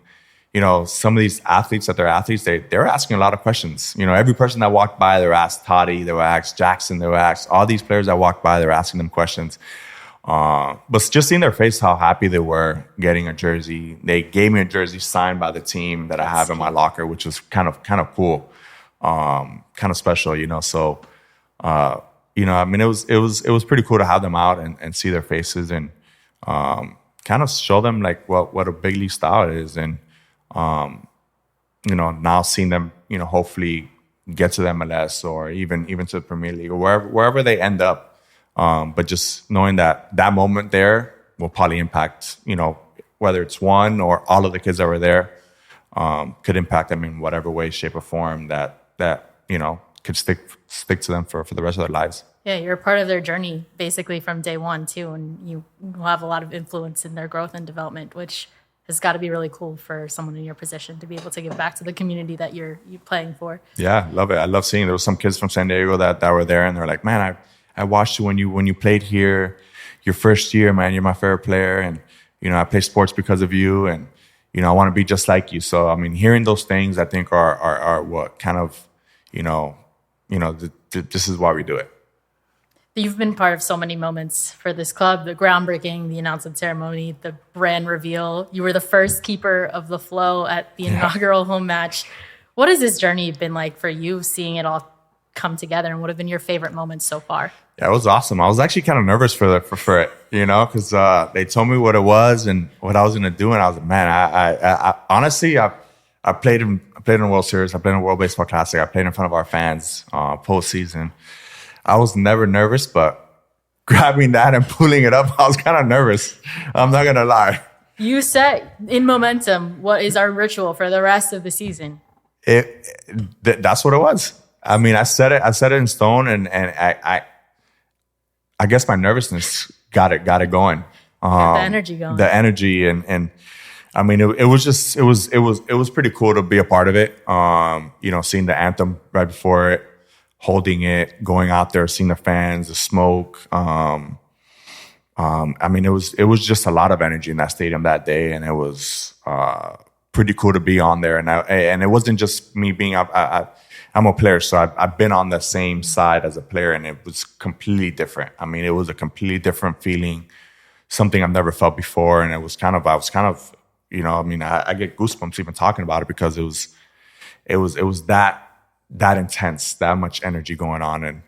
some of these athletes that they're athletes. They're asking a lot of questions. Every person that walked by, they were asked Toddy, they were asked Jackson, they were asked all these players that walked by, they were asking them questions. But just seeing their face, how happy they were getting a jersey. They gave me a jersey signed by the team that I have in my locker, which was kind of cool, kind of special, So, I mean, it was pretty cool to have them out and see their faces, and kind of show them like what a big league style is, and now seeing them, hopefully get to the MLS or even to the Premier League or wherever they end up. But just knowing that moment there will probably impact, whether it's one or all of the kids that were there, could impact them in whatever way, shape, or form that could stick to them for the rest of their lives. Yeah, you're a part of their journey basically from day one too, and you will have a lot of influence in their growth and development, which has got to be really cool for someone in your position to be able to give back to the community that you're playing for. Yeah, love it. I love seeing there was some kids from San Diego that were there, and they're like, man, I watched you when you played here, your first year, man. You're my favorite player, and I play sports because of you, and I want to be just like you. So I mean, hearing those things, I think are what kind of this is why we do it. You've been part of so many moments for this club: the groundbreaking, the announcement ceremony, the brand reveal. You were the first keeper of the flow at the inaugural home match. What has this journey been like for you, seeing it all come together, and what have been your favorite moments so far? Yeah, it was awesome. I was actually kind of nervous for it, because they told me what it was and what I was going to do, and I was like, man, I honestly, I played in the World Series, I played in the World Baseball Classic, I played in front of our fans postseason. I was never nervous, but grabbing that and pulling it up, I was kind of nervous. I'm not going to lie. You set in momentum what is our ritual for the rest of the season. that's what it was. I mean, I said it in stone, and I guess my nervousness got it going. The energy going. The energy, and I mean, it was pretty cool to be a part of it. Seeing the anthem right before it, holding it, going out there, seeing the fans, the smoke. I mean, it was just a lot of energy in that stadium that day, and it was pretty cool to be on there. And it wasn't just me being up. I'm a player, so I've been on the same side as a player, and it was completely different. I mean, it was a completely different feeling, something I've never felt before, and I was kind of, I mean, I get goosebumps even talking about it because it was that intense, that much energy going on, and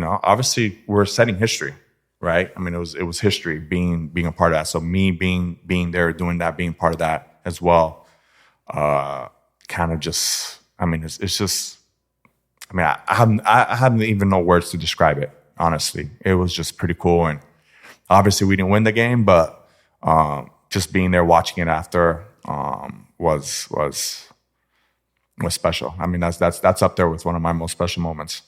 obviously we're setting history, right? I mean, it was history being a part of that. So me being there, doing that, being part of that as well, kind of just. I mean, it's just. I mean, I haven't even no words to describe it. Honestly, it was just pretty cool, and obviously we didn't win the game, but just being there, watching it after, was special. I mean, that's up there with one of my most special moments.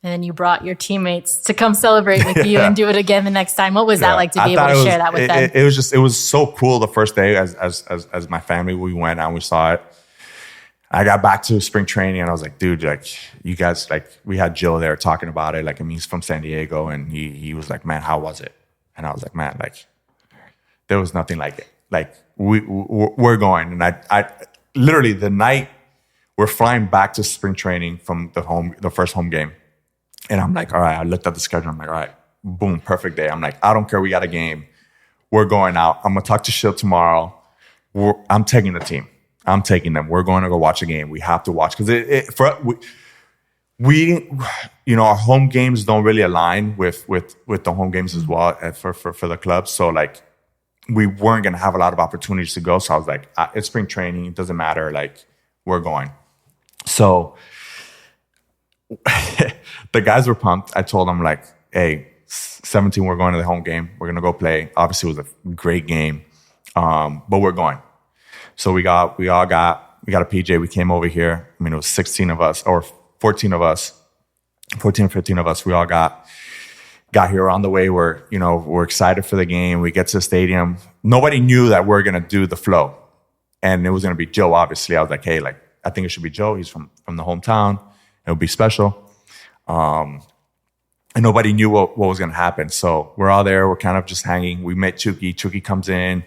And then you brought your teammates to come celebrate with you and do it again the next time. What was that like to be able to share that with them? It was so cool the first day as my family, we went out and we saw it. I got back to spring training and I was like, dude, like you guys, like we had Joe there talking about it. Like, I mean, he's from San Diego and he was like, man, how was it? And I was like, man, like there was nothing like it. Like we're going. And I literally the night we're flying back to spring training from the first home game. And I'm like, all right, I looked at the schedule. I'm like, all right, boom, perfect day. I'm like, I don't care. We got a game. We're going out. I'm going to talk to Shield tomorrow. I'm taking the team. I'm taking them. We're going to go watch a game. We have to watch because our home games don't really align with the home games as well for the club. So like we weren't going to have a lot of opportunities to go. So I was like, it's spring training. It doesn't matter. Like we're going. So the guys were pumped. I told them like, hey, 17, we're going to the home game. We're going to go play. Obviously it was a great game. But we're going. So we got a PJ. We came over here. I mean, it was 16 of us or 14 of us, 14 or 15 of us. We all got here on the way. We're excited for the game. We get to the stadium. Nobody knew that we're going to do the flow. And it was going to be Joe, obviously. I was like, hey, like, I think it should be Joe. He's from the hometown. It would be special. And nobody knew what was going to happen. So we're all there. We're kind of just hanging. We met Chucky. Chucky comes in.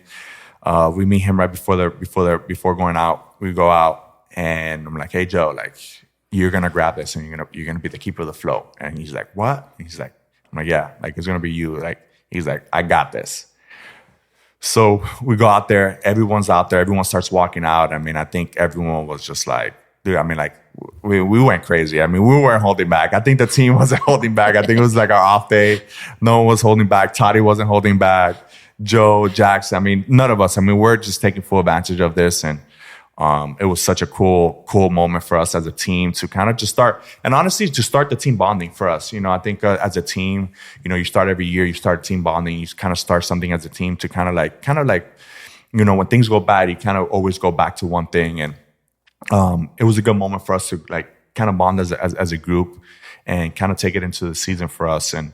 We meet him right before going out. We go out and I'm like, hey Joe, like you're gonna grab this and you're gonna be the keeper of the flow. And he's like, what? And he's like, I'm like, yeah, like it's gonna be you. Like he's like, I got this. So we go out there. Everyone's out there. Everyone starts walking out. I mean, I think everyone was just like, dude. I mean, like we went crazy. I mean, we weren't holding back. I think the team wasn't holding back. I think it was like our off day. No one was holding back. Toddy wasn't holding back. Joe, Jackson, I mean, none of us. I mean, we're just taking full advantage of this. And it was such a cool moment for us as a team to kind of just start. And honestly, to start the team bonding for us. I think as a team, you start every year, you start team bonding. You kind of start something as a team to kind of like, when things go bad, you kind of always go back to one thing. And it was a good moment for us to like kind of bond as a group and kind of take it into the season for us. And,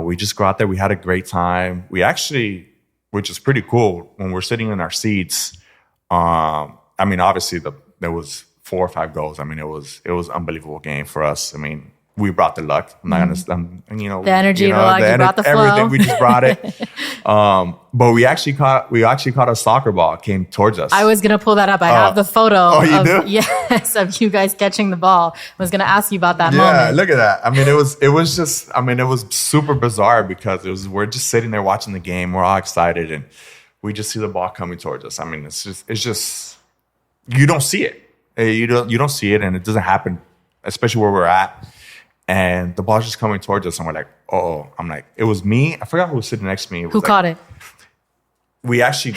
we just go out there. We had a great time. We actually, which is pretty cool, when we're sitting in our seats. I mean, obviously there was 4 or 5 goals. I mean, it was unbelievable game for us. I mean, we brought the luck. I'm not gonna, the energy, the luck. You brought the flow. Everything. We just brought it. But we actually caught a soccer ball came towards us. I was gonna pull that up. I have the photo. Oh, you do? Yes, of you guys catching the ball. I was gonna ask you about that moment. Yeah, look at that. I mean, it was super bizarre because we're just sitting there watching the game. We're all excited, and we just see the ball coming towards us. I mean, it's just you don't see it. You don't see it, and it doesn't happen, especially where we're at. And the ball's just coming towards us, and we're like, oh. I'm like, it was me. I forgot who was sitting next to me. Who caught it? We actually,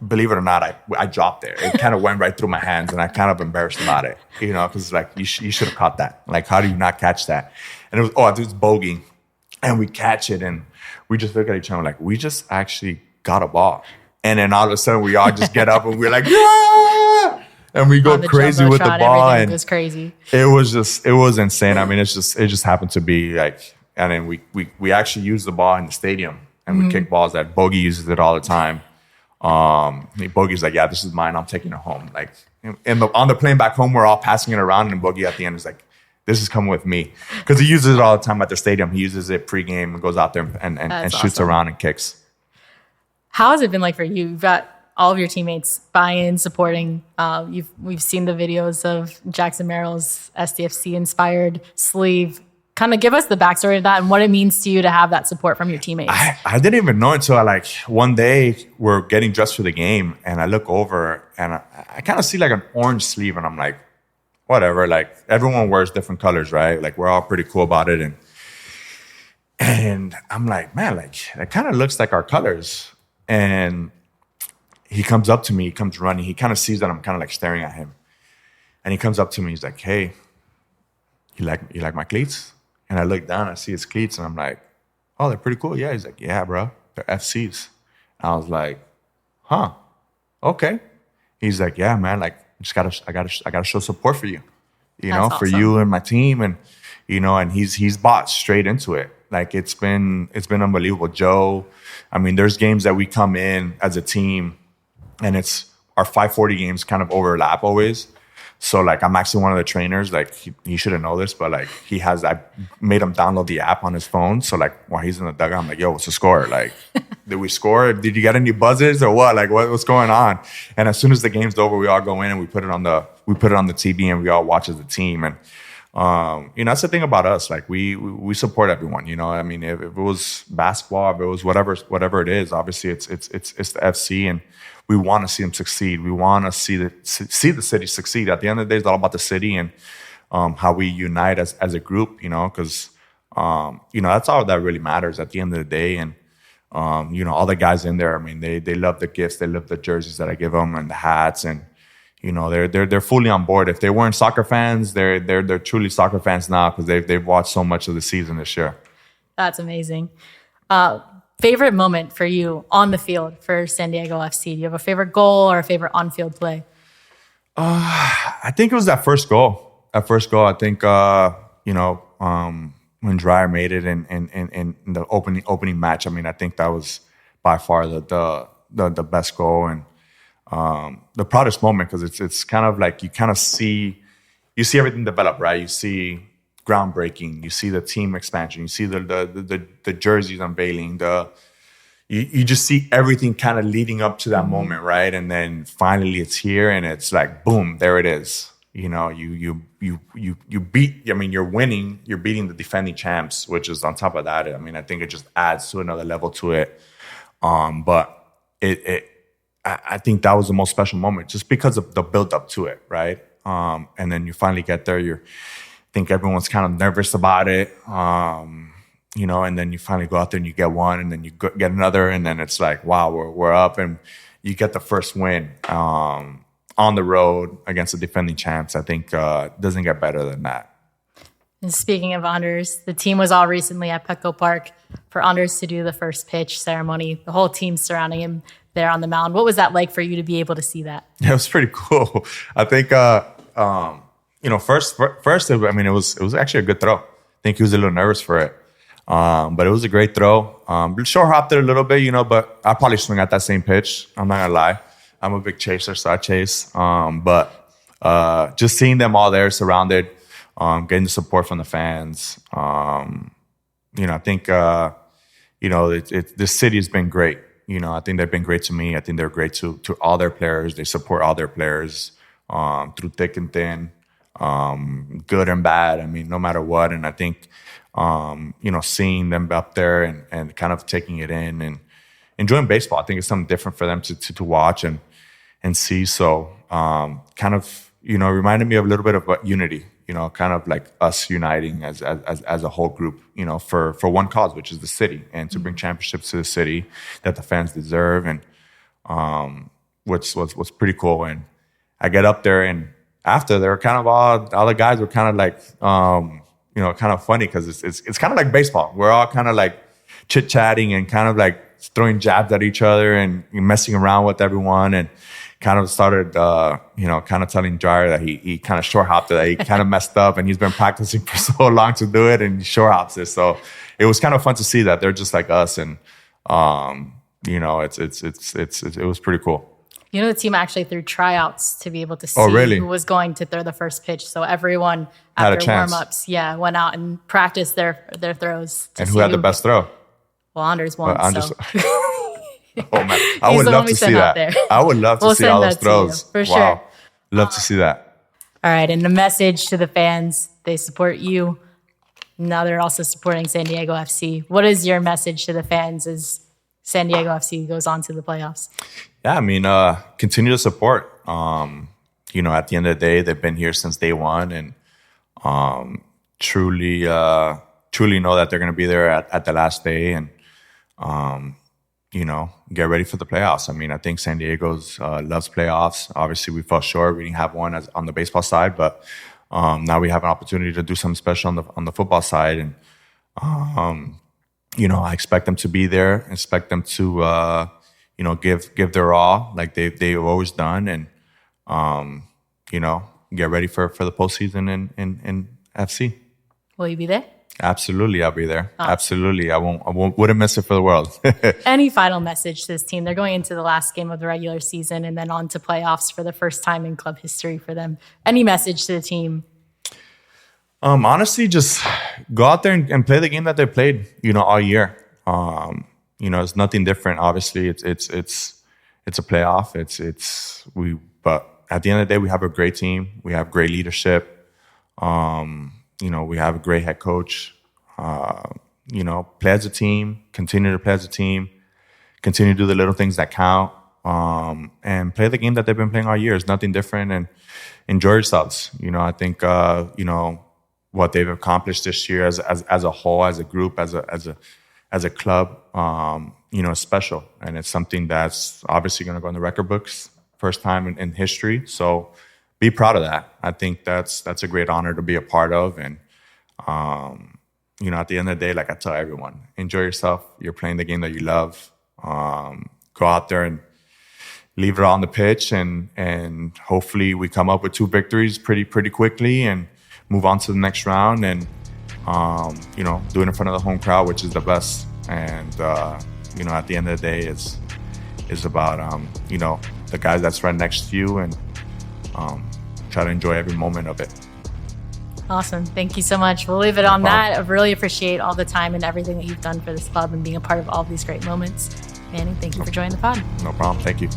believe it or not, I dropped there. It kind of went right through my hands, and I kind of embarrassed about it, because like, you should have caught that. Like, how do you not catch that? And it was bogey. And we catch it, and we just look at each other like, we just actually got a ball. And then all of a sudden we all just get up and we're like, yeah! And we go crazy with the ball. And it was crazy. It was insane. I mean, it just happened to be like, and then we actually use the ball in the stadium and we kick balls that Bogey uses it all the time. Bogey's like, yeah, this is mine. I'm taking it home. Like on the plane back home, we're all passing it around, and Bogey at the end is like, this is coming with me. Because he uses it all the time at the stadium. He uses it pregame and goes out there and shoots around and kicks. How has it been like for you? You've got all of your teammates buy-in, supporting. We've seen the videos of Jackson Merrill's SDFC inspired sleeve. Kind of give us the backstory of that and what it means to you to have that support from your teammates. I didn't even know until one day we're getting dressed for the game and I look over and I kind of see like an orange sleeve and I'm like, whatever. Like everyone wears different colors, right? Like we're all pretty cool about it. And I'm like, man, like it kind of looks like our colors. And he comes up to me, he comes running. He kind of sees that I'm kind of like staring at him. And he comes up to me, he's like, hey, you like my cleats? And I look down, I see his cleats, and I'm like, oh, they're pretty cool. Yeah, he's like, yeah, bro, they're FCs. And I was like, huh, okay. He's like, yeah, man, like, I gotta show support for you, That's for awesome. you and my team, and and he's bought straight into it. Like it's been unbelievable. Joe, I mean, there's games that we come in as a team, and it's our 540 games kind of overlap always. So like I'm actually one of the trainers. Like he shouldn't know this, but like I made him download the app on his phone. So like while he's in the dugout, I'm like, yo, what's the score? Like, did we score? Did you get any buzzers or what? Like what's going on? And as soon as the game's over, we all go in and we put it on the TV and we all watch as a team. And that's the thing about us. Like we support everyone. I mean, if it was basketball, if it was whatever it is, obviously it's the FC and we want to see them succeed. We want to see the city succeed. At the end of the day, it's all about the city and how we unite as a group, because, that's all that really matters at the end of the day. And, all the guys in there, I mean, they love the gifts. They love the jerseys that I give them and the hats. And, they're fully on board. If they weren't soccer fans, they're truly soccer fans now because they've watched so much of the season this year. That's amazing. Favorite moment for you on the field for San Diego FC? Do you have a favorite goal or a favorite on-field play? I think it was that first goal. I think, when Dreyer made it in the opening match, I mean, I think that was by far the best goal and the proudest moment because it's kind of like you kind of see everything develop, right? You see groundbreaking. You see the team expansion. You see the jerseys unveiling. You just see everything kind of leading up to that moment, right? And then finally it's here, and it's like boom, there it is. You beat. I mean, you're winning. You're beating the defending champs, which is on top of that. I mean, I think it just adds to another level to it. But I think that was the most special moment, just because of the build up to it, right? And then you finally get there. I think everyone's kind of nervous about it, and then you finally go out there and you get one, and then you get another, and then it's like, wow, we're up, and you get the first win on the road against the defending champs. I think doesn't get better than that. And speaking of Anders, the team was all recently at Petco Park for Anders to do the first pitch ceremony. The whole team surrounding him there on the mound. What was that like for you to be able to see that? Yeah, it was pretty cool. I think. First, I mean, it was actually a good throw. I think he was a little nervous for it, but it was a great throw. Short hopped it a little bit, but I probably swing at that same pitch. I'm not gonna lie. I'm a big chaser, so I chase. But just seeing them all there, surrounded, getting the support from the fans. I think the city has been great. I think they've been great to me. I think they're great to all their players. They support all their players through thick and thin. Good and bad. I mean, no matter what. And I think, seeing them up there and kind of taking it in and enjoying baseball, I think it's something different for them to watch and see. So, kind of, reminded me of a little bit of unity, kind of like us uniting as a whole group, for one cause, which is the city, and to bring championships to the city that the fans deserve. And, what's pretty cool. And I get up there, and after, they were kind of all the guys were kind of like, kind of funny because it's kind of like baseball. We're all kind of like chit-chatting and kind of like throwing jabs at each other and messing around with everyone, and kind of started, kind of telling Jair that he kind of short hopped it. That he kind of messed up, and he's been practicing for so long to do it, and he short hops it. So it was kind of fun to see that they're just like us, and it was pretty cool. You know, the team actually threw tryouts to be able to see who was going to throw the first pitch. So everyone after warm-ups, went out and practiced their throws. And who had the best throw? Well, Anders won. Oh man, I would love to see that. I would love to see all those throws. For sure. Love to see that. All right, and the message to the fans: they support you. Now they're also supporting San Diego FC. What is your message to the fans as San Diego FC goes on to the playoffs? Yeah, I mean, continue to support. At the end of the day, they've been here since day one, and truly know that they're going to be there at the last day, and get ready for the playoffs. I mean, I think San Diego's loves playoffs. Obviously, we fell short. We didn't have one on the baseball side, but now we have an opportunity to do something special on the football side, and I expect them to be there. I expect them to give their all like they've always done, and get ready for the postseason in FC. Will you be there? Absolutely, I'll be there. Oh. Absolutely, I wouldn't miss it for the world. Any final message to this team? They're going into the last game of the regular season and then on to playoffs for the first time in club history for them. Any message to the team? Honestly, just go out there and play the game that they played, all year. It's nothing different. Obviously, it's a playoff. But at the end of the day, we have a great team. We have great leadership. We have a great head coach. Play as a team. Continue to play as a team. Continue to do the little things that count. And play the game that they've been playing all year. It's nothing different. And enjoy yourselves. I think what they've accomplished this year as a whole, as a group, as a club, is special. And it's something that's obviously going to go in the record books, first time in history. So be proud of that. I think that's a great honor to be a part of. And, at the end of the day, like I tell everyone, enjoy yourself. You're playing the game that you love. Go out there and leave it on the pitch. And hopefully we come up with 2 victories pretty quickly and move on to the next round and, do it in front of the home crowd, which is the best. And, at the end of the day, it's about, the guys that's right next to you and try to enjoy every moment of it. Awesome. Thank you so much. We'll leave it on that. I really appreciate all the time and everything that you've done for this club and being a part of all of these great moments. Manny, thank you for joining the pod. No problem. Thank you.